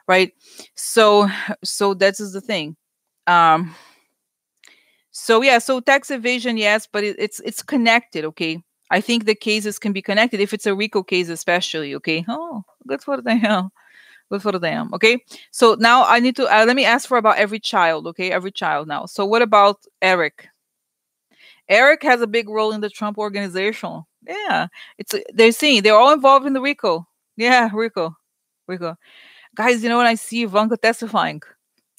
right? So that's is the thing. Um so yeah, so tax evasion, yes, but it's connected, okay? I think the cases can be connected if it's a RICO case, especially, okay? Oh, good for them. Good for them. Okay. So now I need to let me ask for about every child, okay? Every child now. So what about Eric? Eric has a big role in the Trump organization. Yeah. They're seeing they're all involved in the RICO. Yeah, RICO. RICO. Guys, you know when I see Ivanka testifying,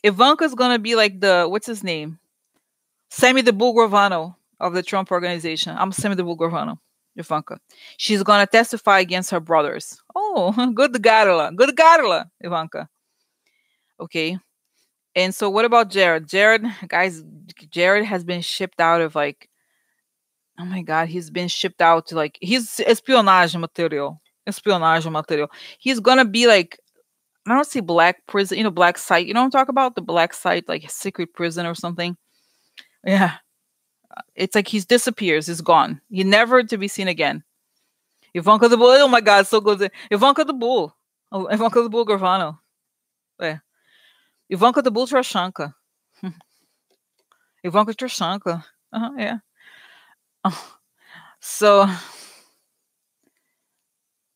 Ivanka's gonna be like the what's his name? Sammy the Bull Gravano of the Trump organization. I'm Sammy the Bull Gravano, Ivanka. She's gonna testify against her brothers. Oh, good Garla. Good Garla, Ivanka. Okay. And so what about Jared? Jared, guys, Jared has been shipped out of like, oh my God, he's been shipped out to like, he's espionage material. Espionage material. He's gonna be like, I don't see black prison, you know, black site. You know what I'm talking about? The black site, like secret prison or something. Yeah. It's like he disappears. He's gone. He never to be seen again. Ivanka the Bull. Oh my God, so good. Ivanka the Bull. Oh, Ivanka the Bull Gravano. Yeah. Ivanka the Bull Trashanka. Ivanka Trashanka. Yeah. Oh, so,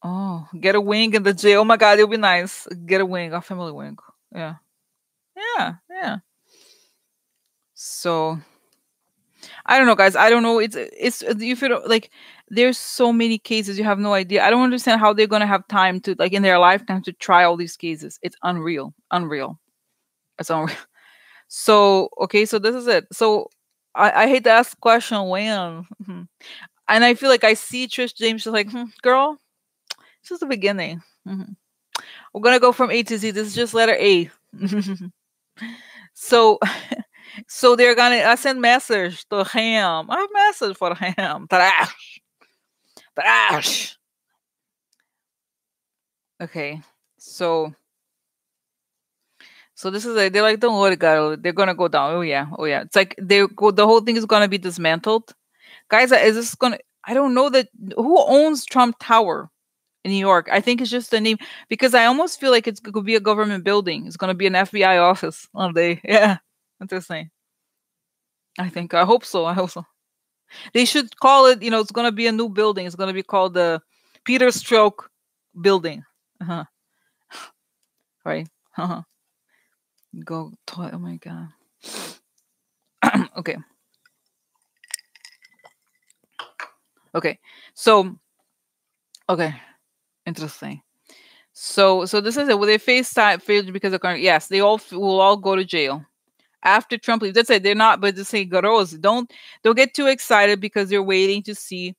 oh, get a wing in the jail. Oh my God, it'll be nice. Get a wing, a family wing. Yeah. Yeah. Yeah. So, I don't know, guys. I don't know. It's if you don't like, there's so many cases. You have no idea. I don't understand how they're gonna have time to like in their lifetime to try all these cases. It's unreal, unreal. It's unreal. So okay, so this is it. So I hate to ask the question when, and I feel like I see Trish James. She's like, girl, this is the beginning. We're gonna go from A to Z. This is just letter A. So so they're gonna I send message to him. I have message for him. Trash. Trash. Okay. So this is it. They're like, don't worry, girl. They're gonna go down. Oh yeah. Oh yeah. It's like the whole thing is gonna be dismantled. Guys, is this gonna I don't know that who owns Trump Tower in New York. I think it's just the name because I almost feel like it could be a government building. It's gonna be an FBI office one day. Yeah. Interesting. I think I hope so. I hope so. They should call it, it's going to be a new building. It's going to be called the Peter Stroke building. Uh-huh. Right. Uh-huh. Oh my God. Okay. Okay. So, okay. Interesting. So this is it. Will they face time because of current? Yes, they all will all go to jail after Trump leaves. That's it. They're not, but just say, girls, don't get too excited because they're waiting to see.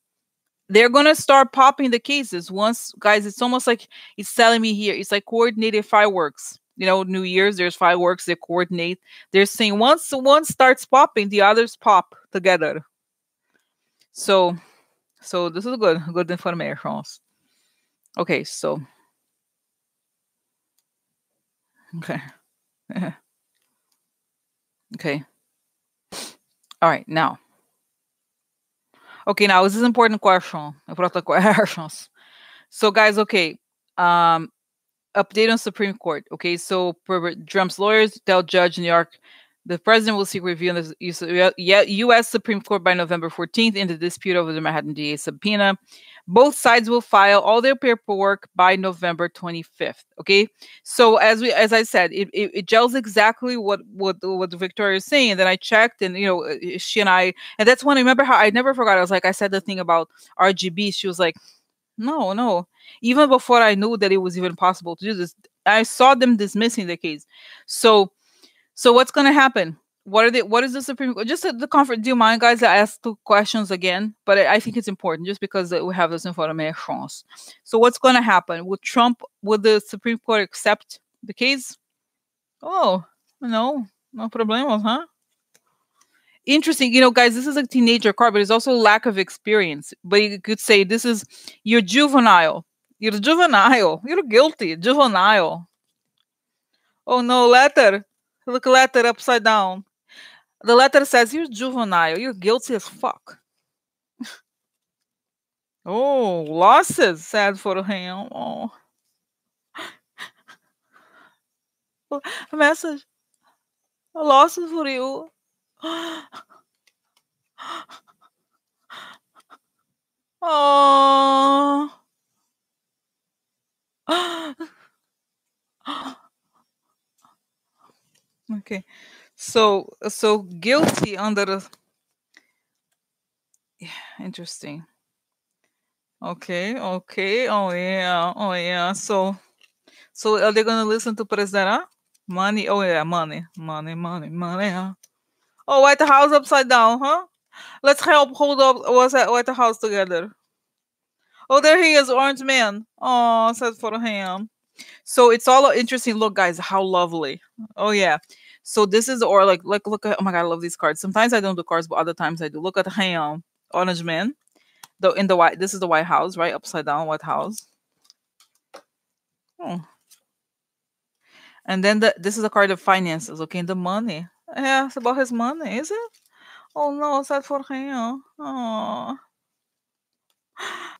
They're gonna start popping the cases once, guys. It's almost like it's telling me here. It's like coordinated fireworks. New Year's, there's fireworks. They coordinate. They're saying once one starts popping, the others pop together. So this is good information. Okay, so okay, okay, all right. Now, okay, now this is important question. Important questions. So, guys, okay. Update on Supreme Court. Okay, so Trump's lawyers tell judge in New York the president will seek review in the U.S. Supreme Court by November 14th in the dispute over the Manhattan DA subpoena. Both sides will file all their paperwork by November 25th. Okay, so as I said, it gels exactly what Victoria is saying. And then I checked, and she and I, and that's when I remember how I never forgot. I was like, I said the thing about RGB. She was like, no, no. Even before I knew that it was even possible to do this, I saw them dismissing the case. So what's going to happen? What is the Supreme Court? Just the conference. Do you mind, guys? I ask two questions again, but I think it's important just because we have this information. So what's going to happen? Would the Supreme Court accept the case? Oh, no problemos, huh? Interesting. Guys, this is a teenager card, but it's also lack of experience. But you could say you're juvenile. You're juvenile. You're guilty. Juvenile. Oh no, letter. Look, letter upside down. The letter says you're juvenile. You're guilty as fuck. Oh, losses. Sad for him. Oh. A message. Losses for you. Oh. Okay. So guilty under the interesting. Okay, okay. Oh yeah. Oh yeah. So are they gonna listen to President? Huh? Money. Oh yeah, money. Money, money, money, huh? Oh, White House upside down, huh? Let's help hold up what's that White House together. Oh, there he is, Orange Man. Oh, says for him. So it's all interesting. Look, guys, how lovely. Oh yeah. So this is or like look at oh my god, I love these cards. Sometimes I don't do cards, but other times I do. Look at him, Orange Man. Though in the white, this is the White House, right? Upside down White House. Oh. And then this is a card of finances, okay? The money. Yeah, it's about his money, is it? Oh no, sad for him. Oh.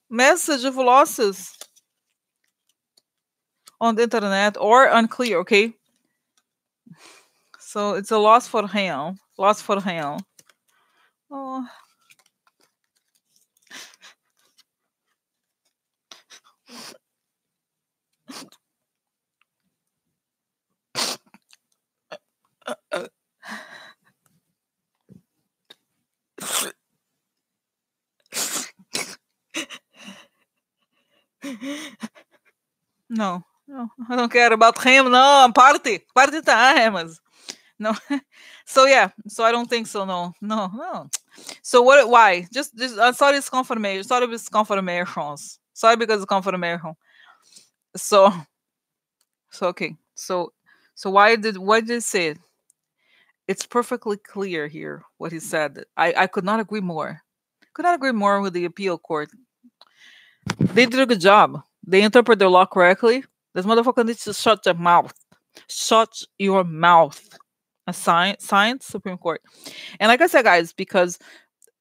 Message of losses on the internet or unclear, okay? So it's a loss for him. Loss for him. Oh. No, no, I don't care about him. No, party times. No, so yeah, so I don't think so. No, no, no. So what? Why? Just sorry, it's confirmation. Sorry, it's confirmations. Sorry because it's confirmation. So, so okay. So why did it say it? It's perfectly clear here what he said. I could not agree more. Could not agree more with the appeal court. They did a good job. They interpret the law correctly. This motherfucker needs to shut their mouth. Shut your mouth. A science Supreme Court. And like I said, guys, because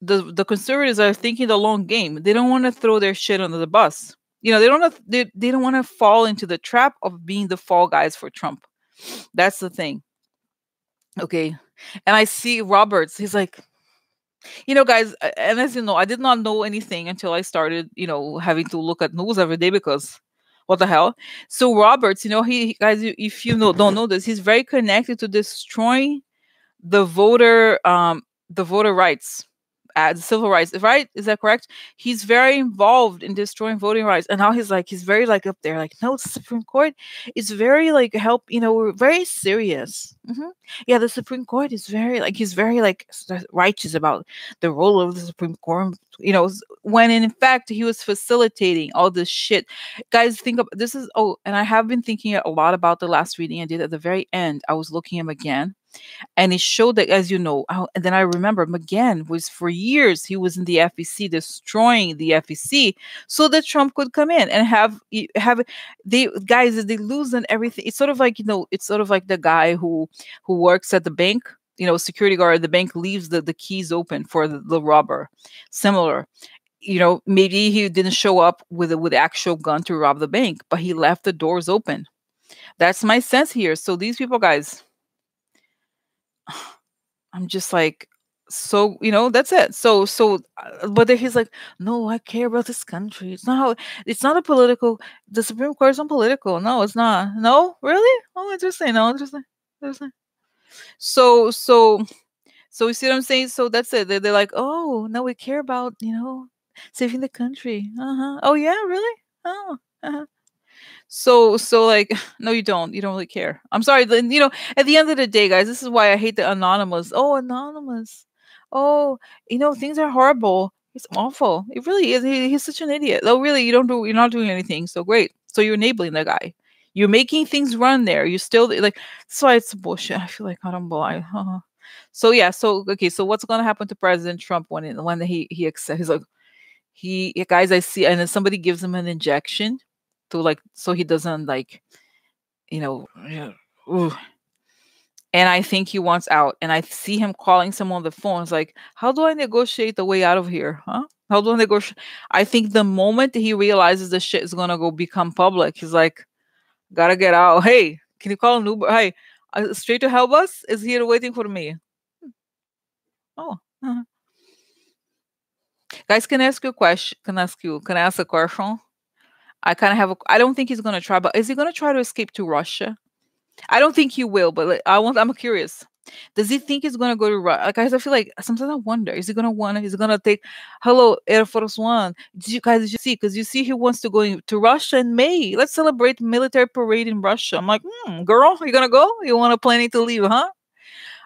the conservatives are thinking the long game. They don't want to throw their shit under the bus. You know, they don't want to fall into the trap of being the fall guys for Trump. That's the thing. Okay. And I see Roberts, he's like, guys, and as you know, I did not know anything until I started, having to look at news every day because what the hell? So Roberts, guys, if you don't know this, he's very connected to destroying the voter rights, the civil rights, right? Is that correct? He's very involved in destroying voting rights, and now he's very like up there, like, no, the Supreme Court is very like we're very serious. Yeah, the Supreme Court is very like he's very like righteous about the role of the Supreme Court. When in fact he was facilitating all this shit. Guys, think of this is and I have been thinking a lot about the last reading I did at the very end. I was looking him again. And it showed that, as you know, and then I remember McGahn was for years, he was in the FEC, destroying the FEC so that Trump could come in and have they guys, they lose on everything. It's sort of like, it's sort of like the guy who works at the bank, security guard at the bank leaves the keys open for the robber. Similar. Maybe he didn't show up with actual gun to rob the bank, but he left the doors open. That's my sense here. So these people, guys, I'm just like, so that's it. But then he's like, no, I care about this country. It's not a political. The Supreme Court is not political. No, it's not. No, really? Oh, interesting. No, interesting. So you see what I'm saying? So that's it. They're like, oh no, we care about saving the country. Oh yeah, really? Oh. So like, no, you don't. You don't really care. I'm sorry. Then at the end of the day, guys, this is why I hate the anonymous. Oh, anonymous. Oh, things are horrible. It's awful. It really is. He's such an idiot. Oh, really? You're not doing anything. So great. So you're enabling the guy. You're making things run there. You still like. That's why it's bullshit. I feel like I don't buy. So yeah. So okay. So what's gonna happen to President Trump when he accepts? He's like, guys, I see, and then somebody gives him an injection to like so he doesn't like yeah, and I think he wants out, and I see him calling someone on the phone. It's like, how do I negotiate the way out of here? How do I negotiate? I think the moment he realizes the shit is gonna go become public, he's like, gotta get out. Hey, can you call an Uber? Hey, straight to hell bus is here waiting for me. Oh, guys, can I ask you a question? Can I ask a question? I don't think he's gonna try, but is he gonna try to escape to Russia? I don't think he will, but like, I'm curious. Does he think he's gonna go to Russia? Like, guys, I feel like sometimes I wonder, is he gonna take, hello, Air Force One? Did you see? Because you see he wants to go to Russia in May. Let's celebrate military parade in Russia. I'm like, girl, you gonna go? You want to planning to leave, huh?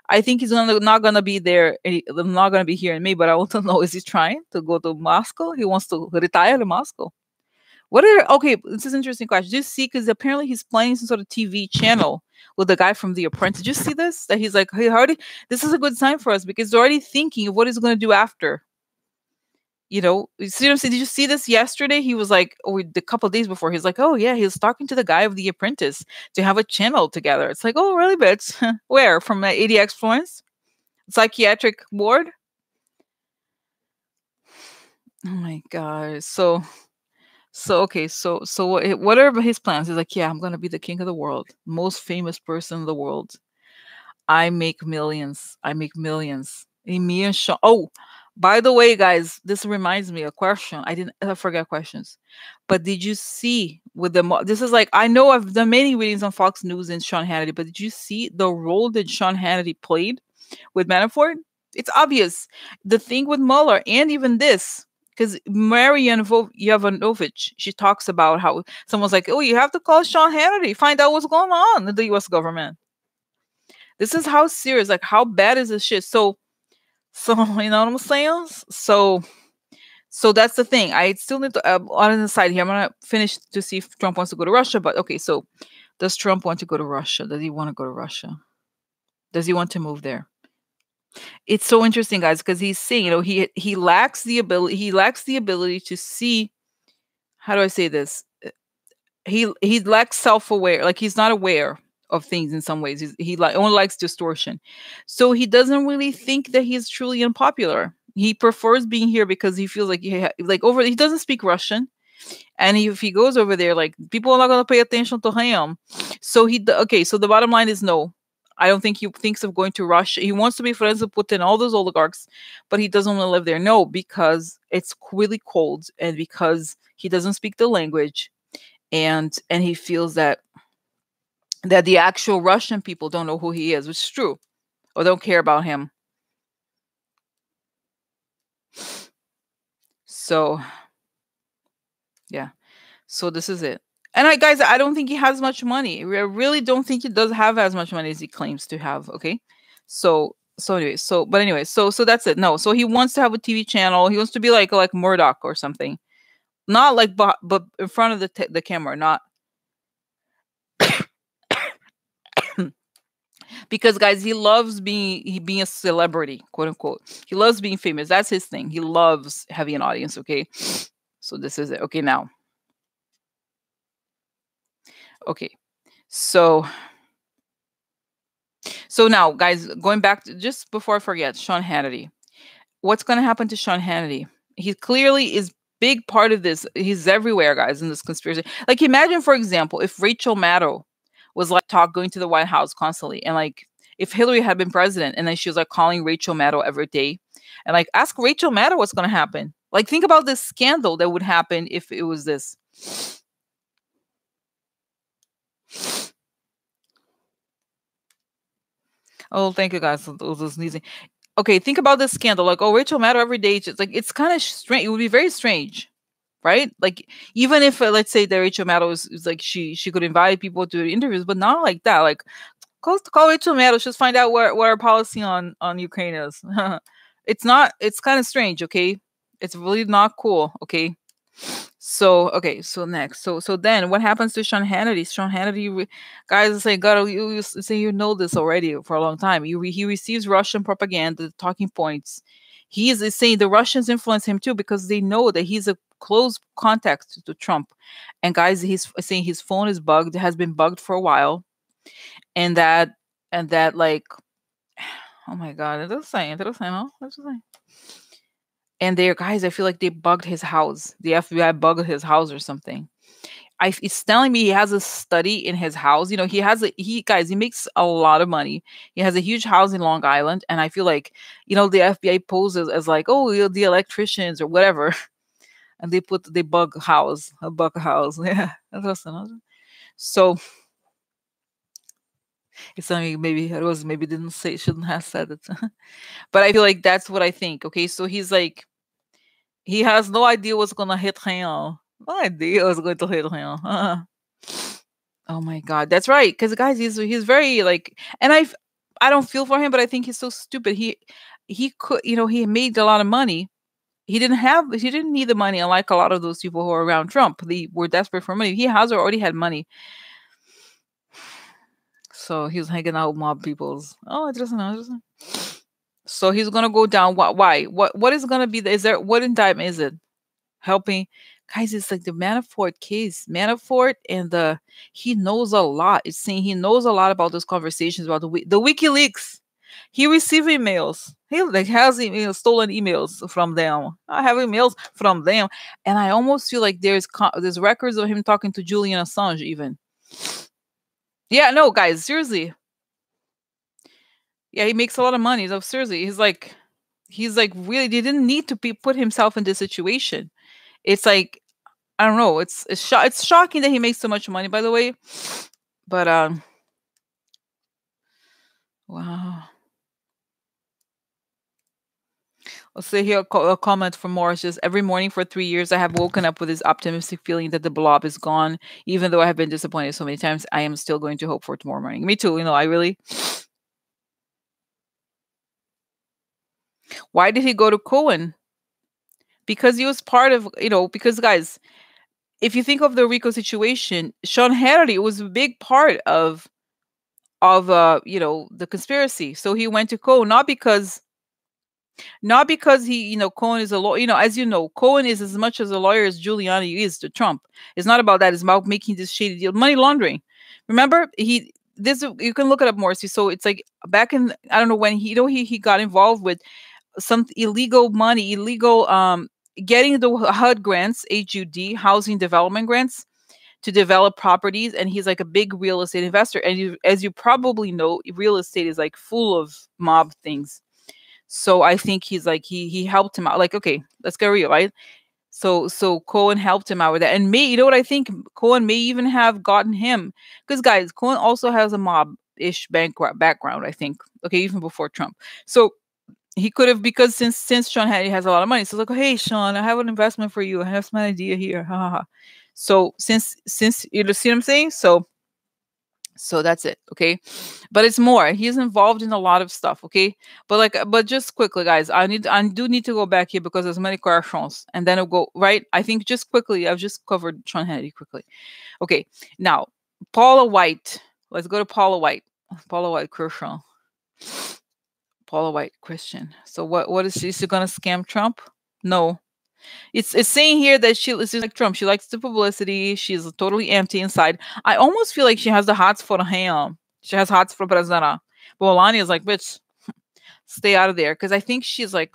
I think he's not gonna be there. Not gonna be here in May, but I want to know, is he trying to go to Moscow? He wants to retire in Moscow. Okay, this is an interesting question. Did you see, because apparently he's playing some sort of TV channel with the guy from The Apprentice. Did you see this? That he's like, hey, Hardy, this is a good sign for us because he's already thinking of what he's going to do after. You see what I'm saying? Did you see this yesterday? He was like, a couple of days before, he's like, oh yeah, he was talking to the guy of The Apprentice to have a channel together. It's like, oh, really, bitch? Where? From ADX Florence? Psychiatric ward? Oh my god. So okay, so what are his plans? He's like, yeah, I'm gonna be the king of the world, most famous person in the world. I make millions. I make millions. And me and Sean. Oh, by the way, guys, this reminds me a question. I forget questions. But did you see with this is like, I know I've done many readings on Fox News and Sean Hannity, but did you see the role that Sean Hannity played with Manafort? It's obvious. The thing with Mueller and even this, because Marian Yovanovitch, she talks about how someone's like, oh, you have to call Sean Hannity, find out what's going on in the US government. This is how serious, like how bad is this shit? So you know what I'm saying? So that's the thing. I still need to on the side here. I'm gonna finish to see if Trump wants to go to Russia. But okay, so does Trump want to go to Russia? Does he want to go to Russia? Does he want to move there? It's so interesting, guys, because he's saying, you know, he lacks the ability. He lacks the ability to see. How do I say this? He lacks self-aware, like he's not aware of things in some ways. He like only likes distortion, so he doesn't really think that he's truly unpopular. He prefers being here because he feels like he doesn't speak Russian, and if he goes over there, like people are not going to pay attention to him. So okay, so the bottom line is no. I don't think he thinks of going to Russia. He wants to be friends with Putin, all those oligarchs, but he doesn't want to live there. No, because it's really cold and because he doesn't speak the language, and he feels that the actual Russian people don't know who he is, which is true, or don't care about him. So yeah, so this is it. And guys, I don't think he has much money. I really don't think he does have as much money as he claims to have. Okay, so that's it. No, so he wants to have a TV channel. He wants to be like Murdoch or something, not like but in front of the camera, not because guys, he loves being a celebrity, quote unquote. He loves being famous. That's his thing. He loves having an audience. Okay, so this is it. Okay, now, okay, so now, guys, going back to just before I forget, Sean Hannity. What's going to happen to Sean Hannity? He clearly is big part of this. He's everywhere, guys, in this conspiracy. Like, imagine, for example, if Rachel Maddow was like going to the White House constantly, and like if Hillary had been president, and then she was like calling Rachel Maddow every day, and like ask Rachel Maddow what's going to happen. Like, think about this scandal that would happen if it was this. Oh, thank you, guys. It was sneezing. Okay, think about this scandal. Like, oh, Rachel Maddow every day. It's like, it's kind of strange. It would be very strange, right? Like, even if let's say that Rachel Maddow is like she could invite people to interviews, but not like that. Like, call Rachel Maddow, just find out what our policy on Ukraine is. It's not. It's kind of strange. Okay, it's really not cool. Okay. So okay, so next, so then what happens to Sean Hannity? Sean Hannity, guys say, God, you say you know this already for a long time. He receives Russian propaganda, talking points. He is saying the Russians influence him too because they know that he's a close contact to Trump. And guys, he's saying his phone is bugged, has been bugged for a while, and that like, oh my God, it doesn't say, no, it doesn't say. And there, guys, I feel like they bugged his house. The FBI bugged his house or something. It's telling me he has a study in his house. You know, he makes a lot of money. He has a huge house in Long Island, and I feel like, you know, the FBI poses as like, oh, you're the electricians or whatever, and they bug a house. Yeah, that's awesome. So it's something maybe it was maybe didn't say shouldn't have said it, but I feel like that's what I think. Okay, so he's like. He has no idea what's gonna hit him. No idea what's going to hit him. Oh my God, that's right. Because guys, he's very like, and I don't feel for him, but I think he's so stupid. He could, you know, he made a lot of money. He didn't need the money, unlike a lot of those people who are around Trump. They were desperate for money. He has already had money, so he was hanging out with mob peoples. Oh, it doesn't. So he's gonna go down. Why? What is gonna be? Is there what indictment is it? Helping guys, it's like the Manafort case. Manafort he knows a lot. It's saying he knows a lot about those conversations about the WikiLeaks. He received emails. He like has emails, stolen emails from them. I have emails from them, and I almost feel like there's records of him talking to Julian Assange even. Yeah, no, guys, seriously. Yeah, he makes a lot of money. So seriously, he's like really. He didn't need to put himself in this situation. It's like I don't know. It's shocking that he makes so much money. By the way, but wow. I'll say here a comment from Morris. Just every morning for 3 years, I have woken up with this optimistic feeling that the blob is gone. Even though I have been disappointed so many times, I am still going to hope for tomorrow morning. Me too. I really. Why did he go to Cohen? Because he was part of, because guys, if you think of the Rico situation, Sean Hannity was a big part of the conspiracy. So he went to Cohen not because Cohen is a lawyer. As you know, Cohen is as much as a lawyer as Giuliani is to Trump. It's not about that. It's about making this shady deal, money laundering. Remember, you can look it up more. See, so it's like back in I don't know when he got involved with some illegal money, getting the HUD grants, HUD housing development grants to develop properties, and he's like a big real estate investor. And as you probably know, real estate is like full of mob things. So I think he's like he helped him out. Like, okay, let's get real, right? So Cohen helped him out with that. And you know what I think? Cohen may even have gotten him. Because guys, Cohen also has a mob-ish background, I think. Okay, even before Trump. So he could have, because since Sean Hannity has a lot of money, so like, hey Sean, I have an investment for you. I have some idea here. Ha ha ha. So since you see what I'm saying? So that's it, okay? But it's more. He's involved in a lot of stuff, okay? But just quickly, guys, I do need to go back here because there's many questions, and then I'll go right. I think just quickly, I've just covered Sean Hannity quickly. Okay, now Paula White. Let's go to Paula White. Paula White Kershaw. Paula White Christian. So what is she going to scam Trump? No. It's saying here that she's like Trump. She likes the publicity. She's totally empty inside. I almost feel like she has the hots for him. She has hots for President. But Melania is like, bitch, stay out of there. Because I think she's like,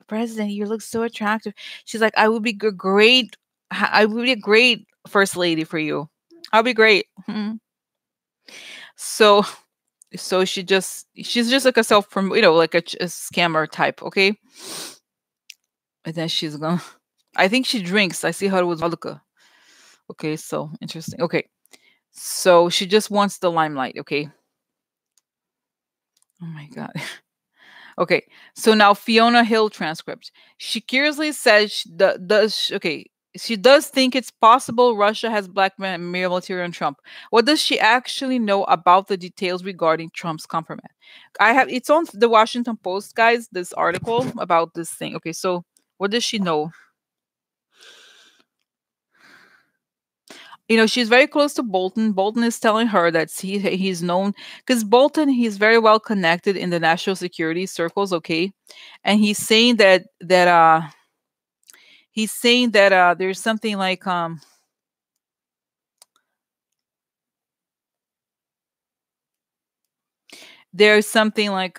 President, you look so attractive. She's like, I would be great. I would be a great first lady for you. I'll be great. So she's just like a like a scammer type. Okay. And then she's gonna. I think she drinks. I see her with vodka. Okay, so interesting. Okay, so she just wants the limelight. Okay. Oh my god. Okay, so now Fiona Hill transcript. She curiously says she does think it's possible Russia has blackmail material on Trump. What does she actually know about the details regarding Trump's compromise? It's on the Washington Post, guys, this article about this thing. Okay, so what does she know? She's very close to Bolton. Bolton is telling her that he's known because Bolton, he's very well connected in the national security circles, okay? And he's saying that there's something like there's something like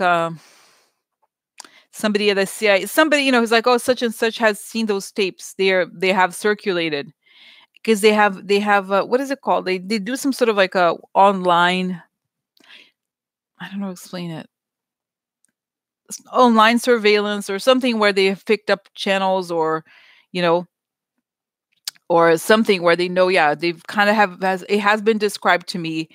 somebody at the CIA, somebody, who's like, oh, such and such has seen those tapes. They have circulated. Because they have what is it called? They do some sort of like a online. I don't know how to explain it. Online surveillance or something where they have picked up channels or, you know, or something where they know. Yeah, they've kind of it has been described to me,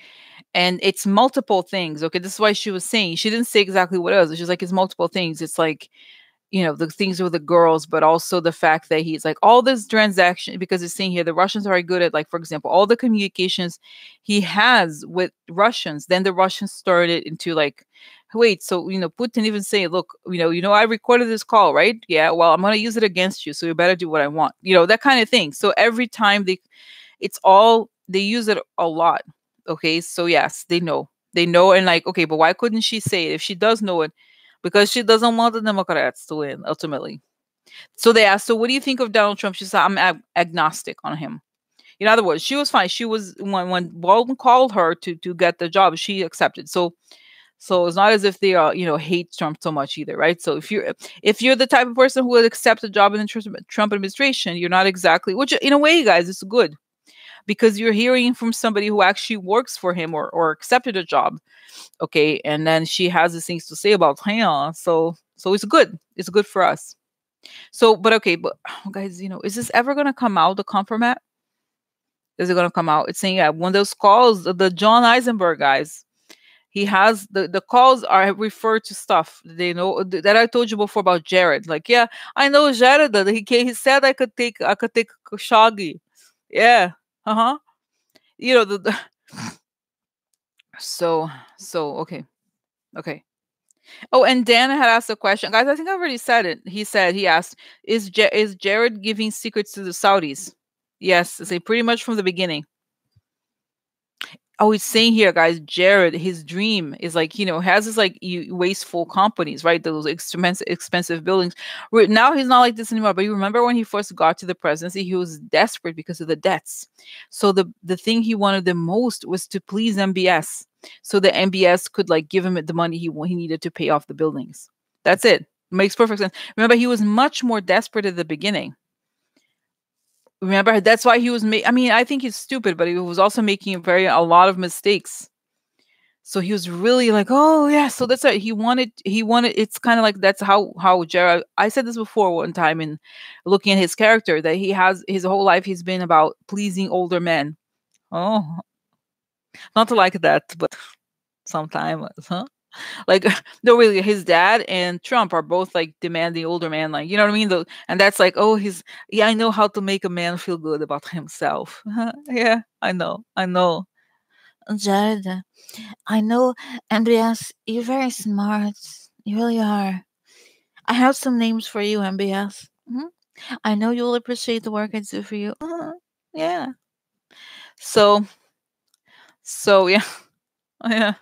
and it's multiple things. Okay, this is why she was saying she didn't say exactly what it was. She's like it's multiple things. It's like the things with the girls, but also the fact that he's like all this transaction, because it's saying here the Russians are very good at, like, for example, all the communications he has with Russians. Then the Russians started into like, wait, so Putin even say, look, I recorded this call, right? Yeah, well, I'm gonna use it against you, so you better do what I want, that kind of thing. So every time they use it a lot. Okay, so yes, they know, and like, okay, but why couldn't she say it if she does know it? Because she doesn't want the Democrats to win ultimately. So they asked, so what do you think of Donald Trump? She said, I'm agnostic on him. In other words, she was fine. She was when Bolton called her to get the job, she accepted. So So it's not as if they are, hate Trump so much either, right? So if you're the type of person who would accept a job in the Trump administration, you're not exactly, which in a way, guys, it's good because you're hearing from somebody who actually works for him or accepted a job. Okay, and then she has these things to say about him. So it's good. It's good for us. So, but okay, but guys, is this ever gonna come out? The compromat? Is it gonna come out? It's saying, yeah, one of those calls, the John Eisenberg guys. He has the calls are referred to stuff they know that I told you before about Jared. Like, yeah, I know Jared. That he said I could take Khashoggi. Yeah, uh huh. The so okay, okay. Oh, and Dan had asked a question, guys. I think I already said it. He asked, is Jared giving secrets to the Saudis? Yes, it's pretty much from the beginning. Oh, it's saying here, guys, Jared, his dream is like, has this like wasteful companies, right? Those expensive buildings. Now he's not like this anymore. But you remember when he first got to the presidency, he was desperate because of the debts. So the thing he wanted the most was to please MBS, so the MBS could like give him the money he needed to pay off the buildings. That's it. Makes perfect sense. Remember, he was much more desperate at the beginning. Remember, that's why he was I mean, I think he's stupid, but he was also making a lot of mistakes. So he was really like, oh yeah. So that's it. He wanted. It's kind of like that's how Jared. I said this before one time in looking at his character that he has his whole life he's been about pleasing older men. Oh, not like that, but sometimes, huh? Like, no, really, his dad and Trump are both like demanding older man, like, you know what I mean? And that's like, oh, yeah, I know how to make a man feel good about himself. Yeah, I know. Jared, I know, MBS, you're very smart. You really are. I have some names for you, MBS. I know you'll appreciate the work I do for you. Yeah. So, yeah, yeah.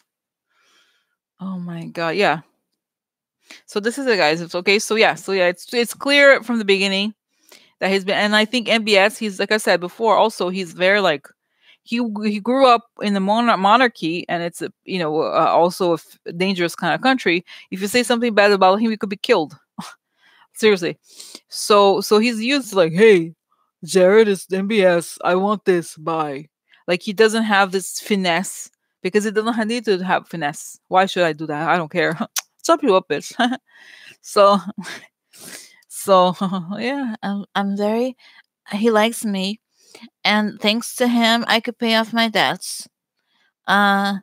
Oh my God, yeah. So this is it, guys. It's okay. So yeah, it's clear from the beginning that he's been, and I think MBS. He's like I said before. Also, he's very like he grew up in the monarchy, and it's also a dangerous kind of country. If you say something bad about him, he could be killed. Seriously. So he's used to like, hey, Jared is MBS. I want this. Bye. Like he doesn't have this finesse because he doesn't need to have finesse. Why should I do that? I don't care. Chop you up, bitch. So so yeah, I'm very. He likes me, and thanks to him, I could pay off my debts. Uh,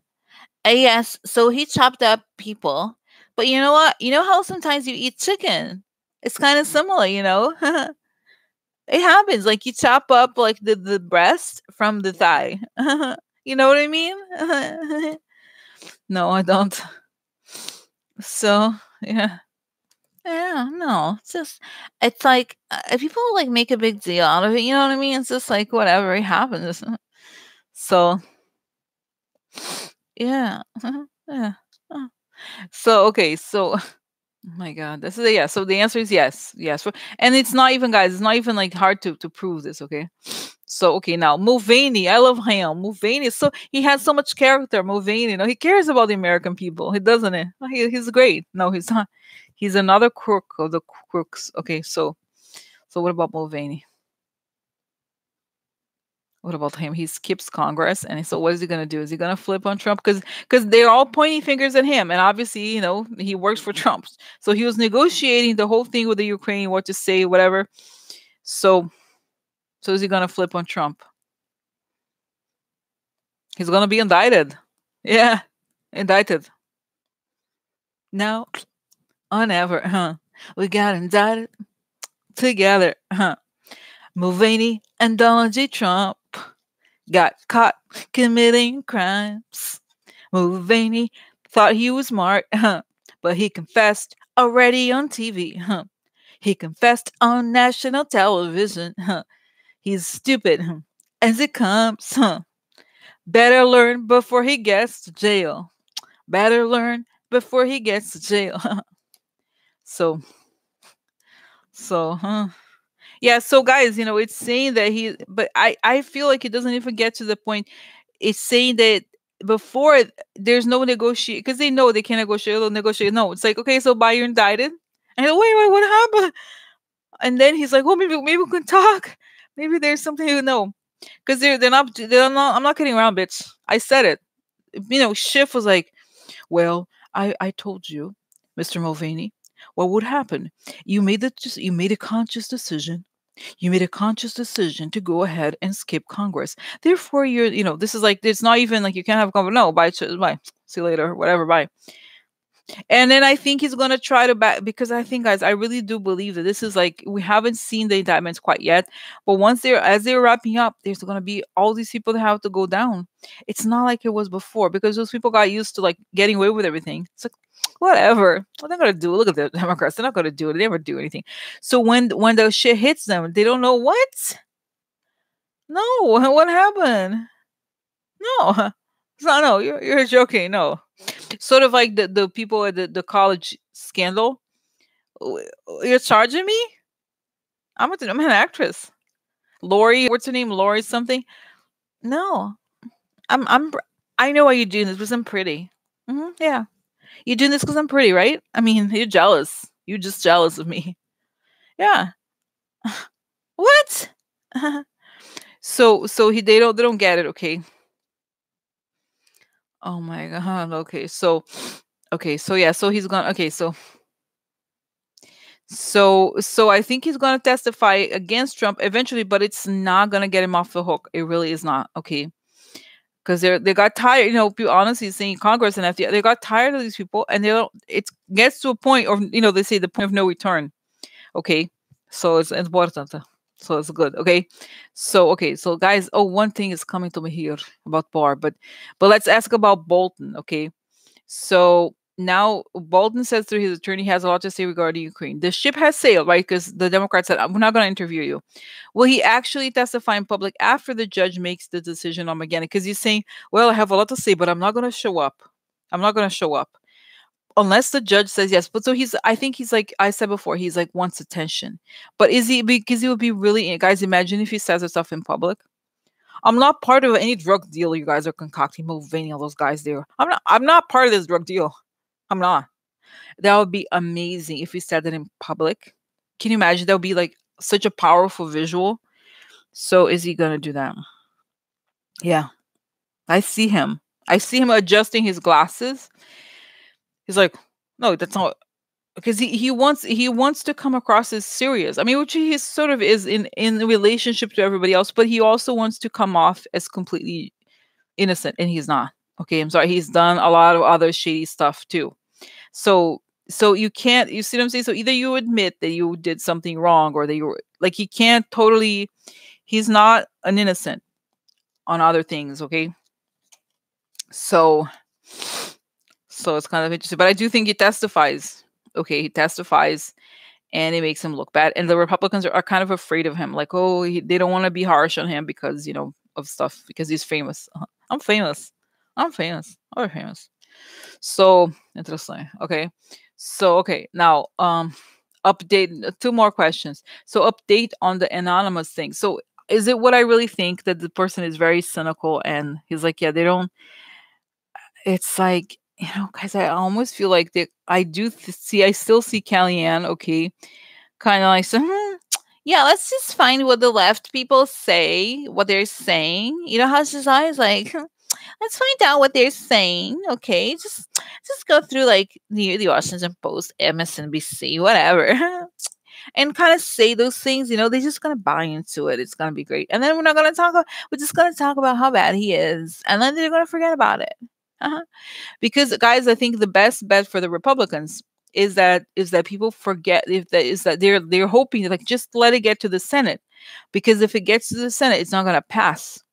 yes. So he chopped up people, but you know what? You know how sometimes you eat chicken. It's kind of similar, It happens. Like you chop up like the breast from the thigh. You know what I mean? No, I don't. So yeah. Yeah, no, it's like people like make a big deal out of it. You know what I mean? It's just like whatever it happens. So yeah, yeah. So okay, so oh my God, this is yeah. So the answer is yes, yes. And it's not even, guys. It's not even like hard to prove this. Okay. So okay, now Mulvaney, I love him. Mulvaney, so he has so much character. Mulvaney, he cares about the American people. He doesn't. He's great. No, he's not. He's another crook of the crooks. Okay, so what about Mulvaney? What about him? He skips Congress, and so what is he gonna do? Is he gonna flip on Trump? Because they're all pointing fingers at him, and obviously, he works for Trump. So he was negotiating the whole thing with the Ukraine, what to say, whatever. So is he gonna flip on Trump? He's gonna be indicted. Yeah, indicted. No, or never, huh? We got indicted together, huh? Mulvaney and Donald J. Trump got caught committing crimes. Mulvaney thought he was smart, huh? But he confessed already on TV, huh? He confessed on national television, huh? He's stupid, huh? As it comes, huh? Better learn before he gets to jail. Better learn before he gets to jail. so, huh? Yeah, so guys, it's saying that but I feel like it doesn't even get to the point. It's saying that before, there's no negotiate because they know they can't negotiate. They'll negotiate. No, it's like, okay, so by you're indicted. And wait, what happened? And then he's like, well, maybe we can talk. Maybe there's something you know, because they're not. I'm not kidding around, bitch. I said it. Schiff was like, well, I told you, Mr. Mulvaney, what would happen. You made a conscious decision. You made a conscious decision to go ahead and skip Congress. Therefore, this is like, it's not even like you can't have Congress. No, bye, bye. See you later, whatever, bye. And then I think he's gonna try to back, because I think, guys, I really do believe that this is like, we haven't seen the indictments quite yet, but as they're wrapping up, there's gonna be all these people that have to go down. It's not like it was before, because those people got used to like getting away with everything. It's like, whatever. What they're gonna do? Look at the Democrats. They're not gonna do it. They never do anything. So when the shit hits them, they don't know what. No, what happened? No, it's not. No, you're joking. No, sort of like the people at the college scandal. You're charging me? I'm an actress. Lori, what's her name? Lori something. No, I'm. I know why you're doing this because I'm pretty. Yeah, you're doing this because I'm pretty, right? I mean, you're jealous. You're just jealous of me. Yeah. What? They don't get it. Okay. Oh my god. Okay. So yeah. So he's gonna. Okay. So I think he's going to testify against Trump eventually, but it's not going to get him off the hook. It really is not. Okay. Because they got tired, people honestly saying Congress and FDR, they got tired of these people, and they don't. It gets to a point, or they say the point of no return. Okay. So it's important. So it's good. Okay. So guys, one thing is coming to me here about Barr, but let's ask about Bolton. Okay. So now Bolton says through his attorney he has a lot to say regarding Ukraine. The ship has sailed, right? Because the Democrats said, we're not going to interview you. Will he actually testify in public after the judge makes the decision on McGann? Because he's saying, well, I have a lot to say, but I'm not going to show up. I'm not going to show up unless the judge says yes. But so I think he's like I said before, he's like wants attention. But is he, because he would be really, guys, imagine if he says this stuff in public. I'm not part of any drug deal you guys are concocting, Mulvaney, all those guys there. I'm not part of this drug deal. I'm not. That would be amazing if he said that in public. Can you imagine? That would be like such a powerful visual. So is he gonna do that? Yeah. I see him. I see him adjusting his glasses. He's like, no, that's not, because he wants to come across as serious. I mean, which he sort of is in relationship to everybody else, but he also wants to come off as completely innocent, and he's not. Okay, I'm sorry. He's done a lot of other shady stuff too. So you can't, you see what I'm saying? So either you admit that you did something wrong, or that you were like, he can't totally, he's not an innocent on other things. Okay. So it's kind of interesting, but I do think he testifies. Okay. He testifies, and it makes him look bad. And the Republicans are kind of afraid of him. Like, they don't want to be harsh on him because, of stuff, because he's famous. I'm famous. I'm famous. I'm famous. So interesting. Okay. So, okay. Now, update, two more questions. So update on the anonymous thing. So is it what I really think, that the person is very cynical, and he's like, yeah, they don't, it's like, guys, I almost feel like I still see Kellyanne, okay, kind of like, so, yeah, let's just find what the left people say, what they're saying. You know how she's always like, let's find out what they're saying, okay? Just go through like the Washington Post, MSNBC, whatever, and kind of say those things. They're just gonna buy into it. It's gonna be great, and then we're just gonna talk about how bad he is, and then they're gonna forget about it. Because, guys, I think the best bet for the Republicans is that people forget, is that they're hoping that, like, just let it get to the Senate, because if it gets to the Senate, it's not gonna pass.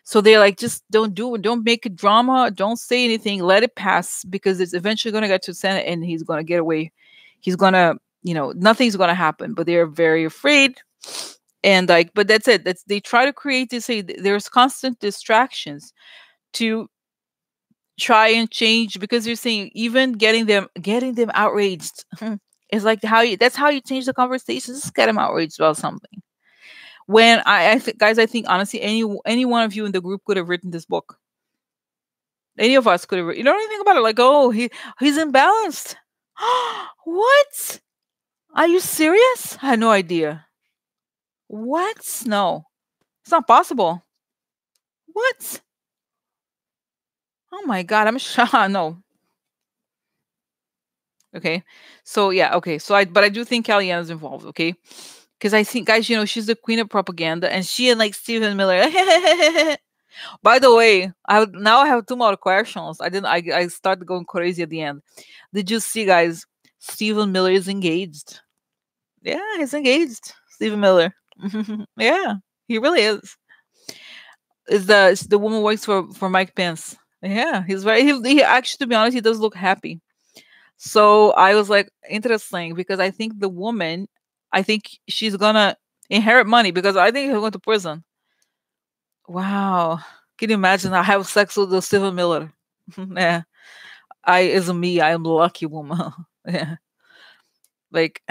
So they're like, just don't do it, don't make a drama, don't say anything, let it pass, because it's eventually gonna get to the Senate, and he's gonna get away. He's gonna, nothing's gonna happen. But they're very afraid, and like, but that's it. They try to create this. There's constant distractions to try and change, because you're saying even getting them outraged is like that's how you change the conversation. Just get them outraged about something. When I think, guys, I think honestly, any one of you in the group could have written this book. Any of us could have. You don't even think about it. Like, oh, he's imbalanced. What? Are you serious? I had no idea. What? No, it's not possible. What? Oh my god, I'm shocked. No. Okay. So yeah, okay. But I do think Kellyanne's involved, okay? Because I think, guys, she's the queen of propaganda, and she and like Stephen Miller. By the way, now I have two more questions. I didn't. I started going crazy at the end. Did you see, guys? Stephen Miller is engaged. Yeah, he's engaged. Stephen Miller. Yeah, he really is. Is the woman works for Mike Pence. Yeah, he's very. He actually, to be honest, he does look happy. So I was like, interesting, because I think the woman, I think she's gonna inherit money because I think he'll go to prison. Wow. Can you imagine? I have sex with the Stephen Miller. Yeah. I is me. I am the lucky woman. Yeah. Like,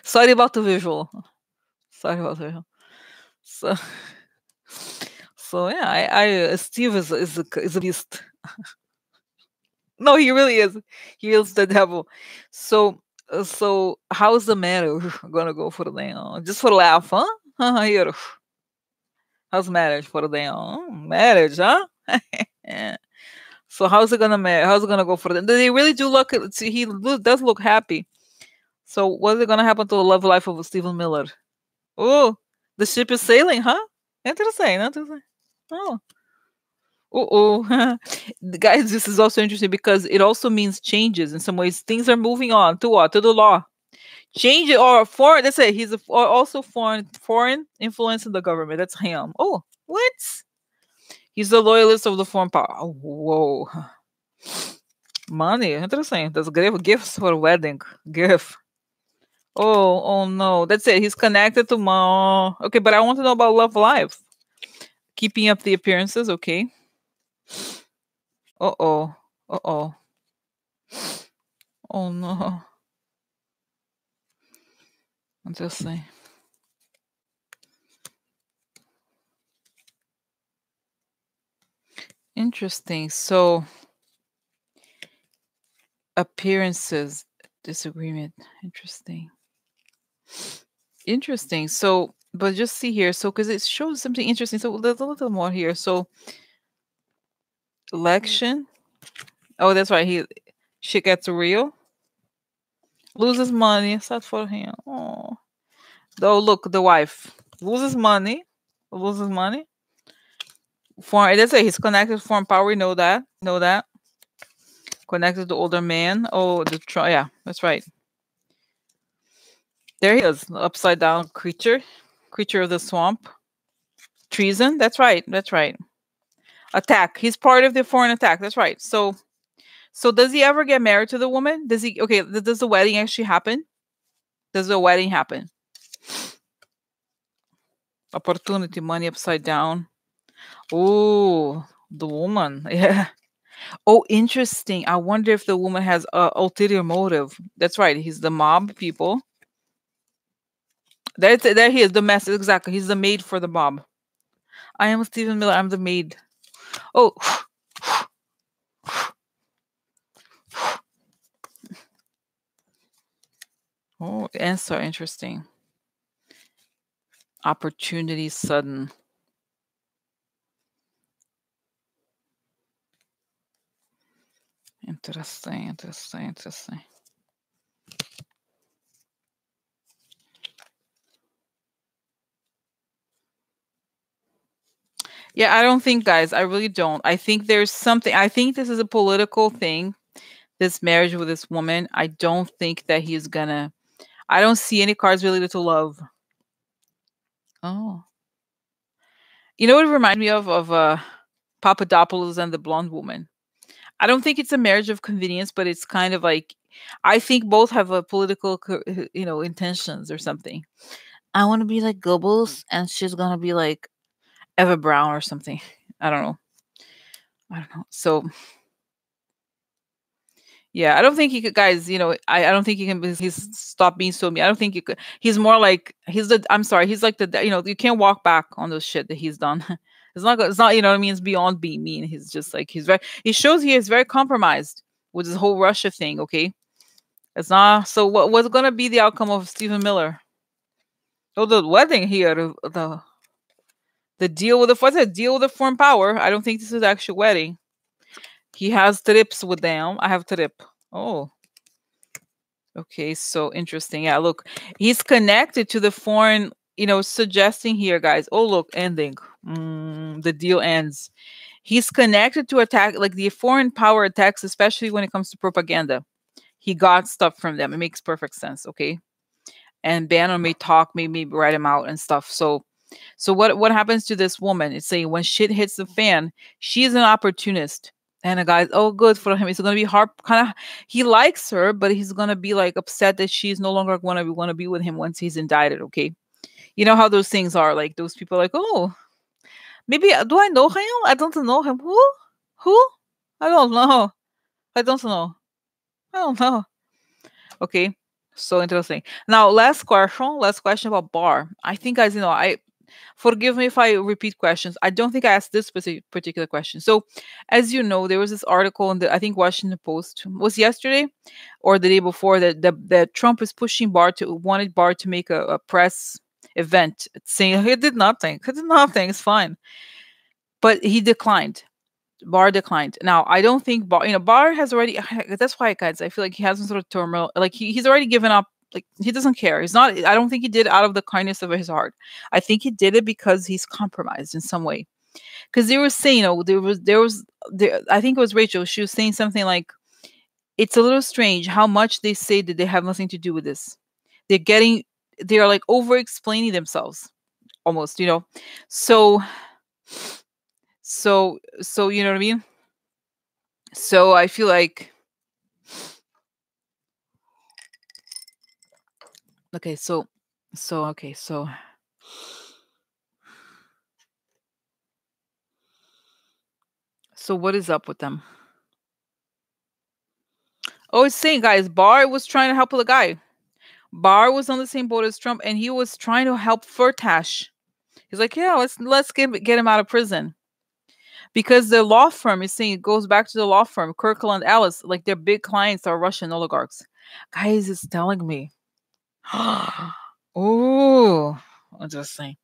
sorry about the visual. Sorry about the visual. So so yeah, Steve is a beast. No, he really is. He is the devil. So how's the marriage gonna go for them? Just for laugh, huh? Here. How's marriage for them? Marriage, huh? Yeah. So how's it gonna how's it gonna go for them? They really do look. See, does look happy. So what's it gonna happen to the love life of Stephen Miller? Oh, the ship is sailing, huh? Interesting. Interesting. Oh. Oh, guys, this is also interesting because it also means changes in some ways. Things are moving on to what? To the law. Change it or foreign. That's it. He's also foreign influence in the government. That's him. Oh, what? He's the loyalist of the foreign power. Oh, whoa. Money. Interesting. That's great gifts for a wedding. Gift. Oh no. That's it. He's connected to mom. Okay, but I want to know about love life. Keeping up the appearances. Okay. Uh oh. Uh oh. Oh no. Interesting. Interesting. So appearances disagreement. Interesting. Interesting. So, but just see here. So, because it shows something interesting. So, there's a little more here. So, election. Oh, that's right. She gets real. Loses money. Sad for him. Oh, though. Look, the wife loses money. Loses money. Foreign. That's it. He's connected to foreign power. We know that. Know that. Connected to older man. Oh, yeah, that's right. There he is, the upside down creature of the swamp. Treason. That's right. That's right. Attack. He's part of the foreign attack. That's right. So does he ever get married to the woman? Does he? Okay. Does the wedding actually happen? Does the wedding happen? Opportunity, money upside down. Oh, the woman. Yeah. Oh, interesting. I wonder if the woman has a ulterior motive. That's right. He's the mob people. There he is. The mess. Exactly. He's the maid for the mob. I am Stephen Miller. I'm the maid. Oh. Oh, answer interesting. Opportunity sudden. Interesting. Yeah, I don't think, guys. I really don't. I think there's something. I think this is a political thing. This marriage with this woman. I don't think that he's gonna. I don't see any cards related to love. Oh, you know what it reminds me of Papadopoulos and the blonde woman. I don't think it's a marriage of convenience, but it's kind of like I think both have a political, intentions or something. I want to be like Goebbels, and she's gonna be like Eva Brown or something. I don't know. I don't know. So yeah, I don't think he could, guys. I don't think he can. He's stopped being so mean. I don't think he could. He's more like he's the. I'm sorry. He's like the. You can't walk back on the shit that he's done. It's not, you know what I mean? It's beyond being mean. He's just like, he shows he is very compromised with this whole Russia thing, okay? It's not, so what's gonna be the outcome of Stephen Miller? Oh, the wedding here, the deal with the, what's it, deal with the foreign power. I don't think this is actual wedding. He has trips with them. I have trip. Oh, okay, so interesting. Yeah, look, he's connected to the foreign, suggesting here, guys. Oh, look, ending. The deal ends. He's connected to attack, like the foreign power attacks, especially when it comes to propaganda. He got stuff from them. It makes perfect sense, okay? And Bannon may talk, maybe write him out and stuff. So what happens to this woman? It's saying when shit hits the fan, she's an opportunist. And a guy's, oh, good for him. It's gonna be hard. Kind of, he likes her, but he's gonna be like upset that she's no longer gonna be with him once he's indicted. Okay, you know how those things are. Like those people, like, oh, maybe do I know him? I don't know him. Who? Who? I don't know. I don't know. I don't know. Okay, so interesting. Now, last question. Last question about Barr. I think, guys, I forgive me if I repeat questions. I don't think I asked this particular question. So, as you know, there was this article in the, I think, Washington Post, was yesterday or the day before, that Trump is pushing wanted Barr to make a press event saying he did nothing. He did nothing. It's fine. But he declined. Barr declined. Now, I don't think Barr has already. That's why, guys, I feel like he has some sort of turmoil. Like he's already given up. Like he doesn't care. He's not. I don't think he did it out of the kindness of his heart. I think he did it because he's compromised in some way. Because they were saying, I think it was Rachel. She was saying something like, "It's a little strange how much they say that they have nothing to do with this. They are like over explaining themselves, almost. So." So you know what I mean? So I feel like, okay, okay, so what is up with them? Oh, it's saying, guys, Barr was trying to help the guy. Barr was on the same boat as Trump, and he was trying to help Firtash. He's like, yeah, let's get him out of prison. Because the law firm is saying, it goes back to the law firm, Kirkland Ellis, like their big clients are Russian oligarchs. Guys, it's telling me. Oh, interesting.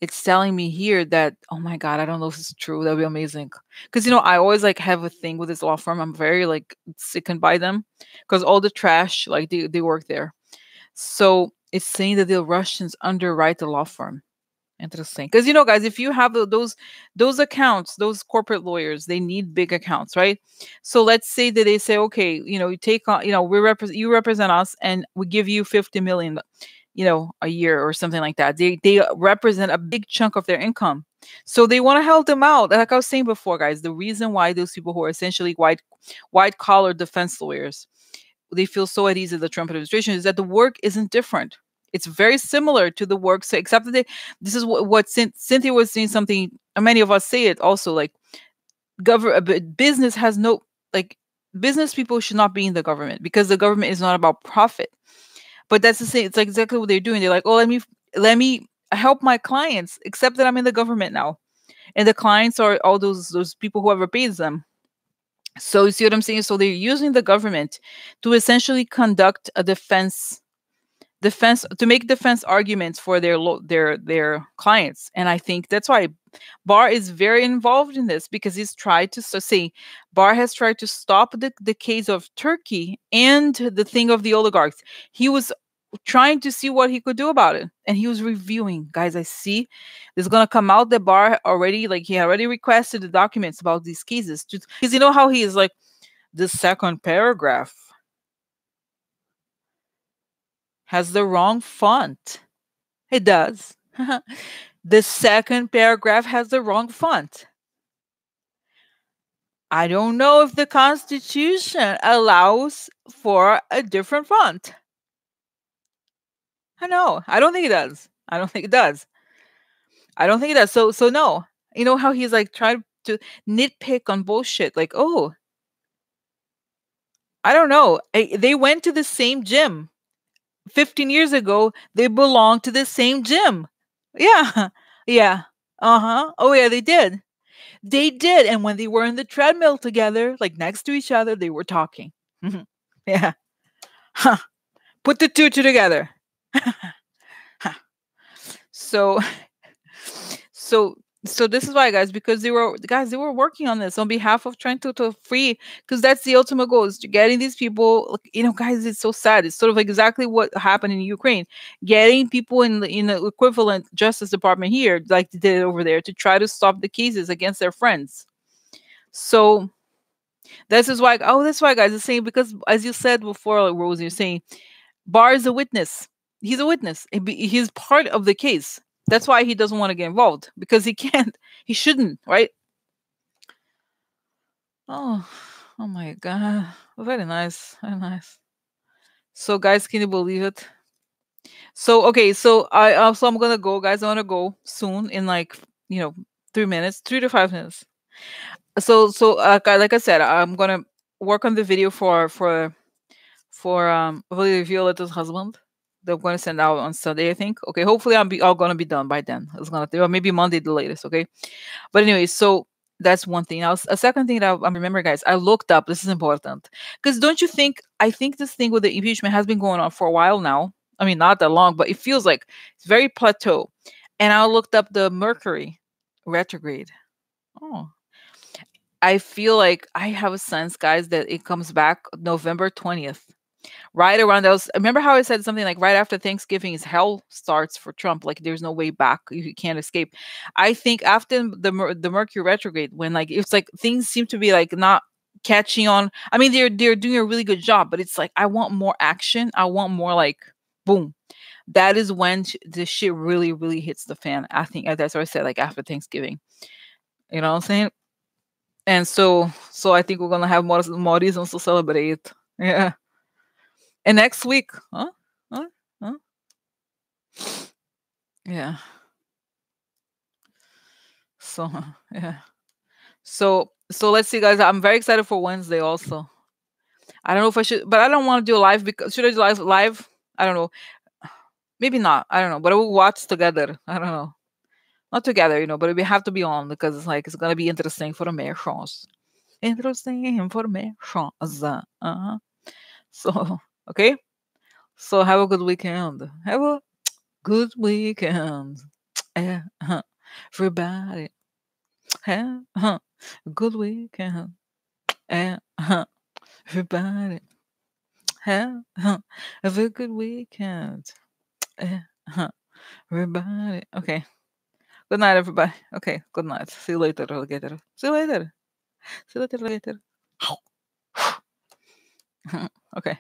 It's telling me here that, oh my God, I don't know if it's true. That'd be amazing. Because, I always like have a thing with this law firm. I'm very like sickened by them because all the trash, like they work there. So it's saying that the Russians underwrite the law firm. Interesting. Because, guys, if you have those accounts, those corporate lawyers, they need big accounts, right? So let's say that they say, okay, you take on, you represent us and we give you 50 million, a year or something like that. They represent a big chunk of their income. So they want to help them out. Like I was saying before, guys, the reason why those people who are essentially white collar defense lawyers, they feel so at ease with the Trump administration is that the work isn't different. It's very similar to the work, so except that this is what Cynthia was saying something, and many of us say it also, like business has no, like business people should not be in the government because the government is not about profit. But that's the same. It's like exactly what they're doing. They're like, oh, let me help my clients, except that I'm in the government now, and the clients are all those people, whoever pays them. So you see what I'm saying? So they're using the government to essentially conduct a defense to make defense arguments for their clients. And I think that's why Barr is very involved in this, because he's tried to say Barr has tried to stop the case of Turkey and the thing of the oligarchs. He was trying to see what he could do about it, and he was reviewing. Guys, I see there's gonna come out that Barr already, like, he already requested the documents about these cases, because you know how he is, like, the second paragraph has the wrong font. It does. The second paragraph has the wrong font. I don't know if the Constitution allows for a different font. I know. I don't think it does. I don't think it does. I don't think it does. So no. You know how he's like trying to nitpick on bullshit? Like, oh, I don't know. They went to the same gym 15 years ago. They belong to the same gym. Yeah. Yeah. Uh-huh. Oh, yeah, they did. They did, and when they were in the treadmill together, like, next to each other, they were talking. Mhm. Yeah. Huh. Put the 2 together. Huh. So so so this is why, guys, because they were working on this on behalf of trying to free, because that's the ultimate goal, is to getting these people, like, guys, it's so sad. It's sort of like exactly what happened in Ukraine, getting people in the equivalent Justice Department here, like they did over there, to try to stop the cases against their friends. So that's why, guys, it's saying, because as you said before, like, Rose, you're saying Barr is a witness. He's a witness. He's part of the case. That's why he doesn't want to get involved, because he can't. He shouldn't, right? Oh, oh my God. Very nice. Very nice. So, guys, can you believe it? So, okay. So I'm gonna go, guys. I wanna go soon, in like, 3 minutes, 3 to 5 minutes. Like I said, I'm gonna work on the video for Violeta's husband. They're going to send out on Sunday, I think. Okay, hopefully I'm gonna be done by then. It's gonna or maybe Monday the latest. Okay, but anyway, so that's one thing. Now, a second thing that I remember, guys, I looked up. This is important, because don't you think? I think this thing with the impeachment has been going on for a while now. I mean, not that long, but it feels like it's very plateau. And I looked up the Mercury retrograde. Oh, I feel like I have a sense, guys, that it comes back November 20th. Right around those, remember how I said something like right after Thanksgiving is hell starts for Trump, like there's no way back, you can't escape. I think after the Mercury retrograde, when like it's like things seem to be like not catching on. I mean, they're doing a really good job, but it's like I want more action. I want more, like, boom. That is when the shit really really hits the fan. I think that's what I said, like after Thanksgiving. You know what I'm saying? And so I think we're gonna have more reasons to celebrate. Yeah. And next week, huh? Huh? Huh? Yeah. So, yeah. So let's see, guys. I'm very excited for Wednesday also. I don't know if I should, but I don't want to do a live, because should I do live? I don't know. Maybe not. I don't know. But we'll watch together. I don't know. Not together, but we have to be on, because it's like it's gonna be interesting informations. Interesting informations. Uh-huh. So okay. So have a good weekend. Have a good weekend. Yeah. Everybody. Have a good weekend. Yeah. Everybody. Have a very good weekend. Yeah. Everybody. Okay. Good night, everybody. Okay. Good night. See you later, alligator. See you later. See you later, alligator. Okay.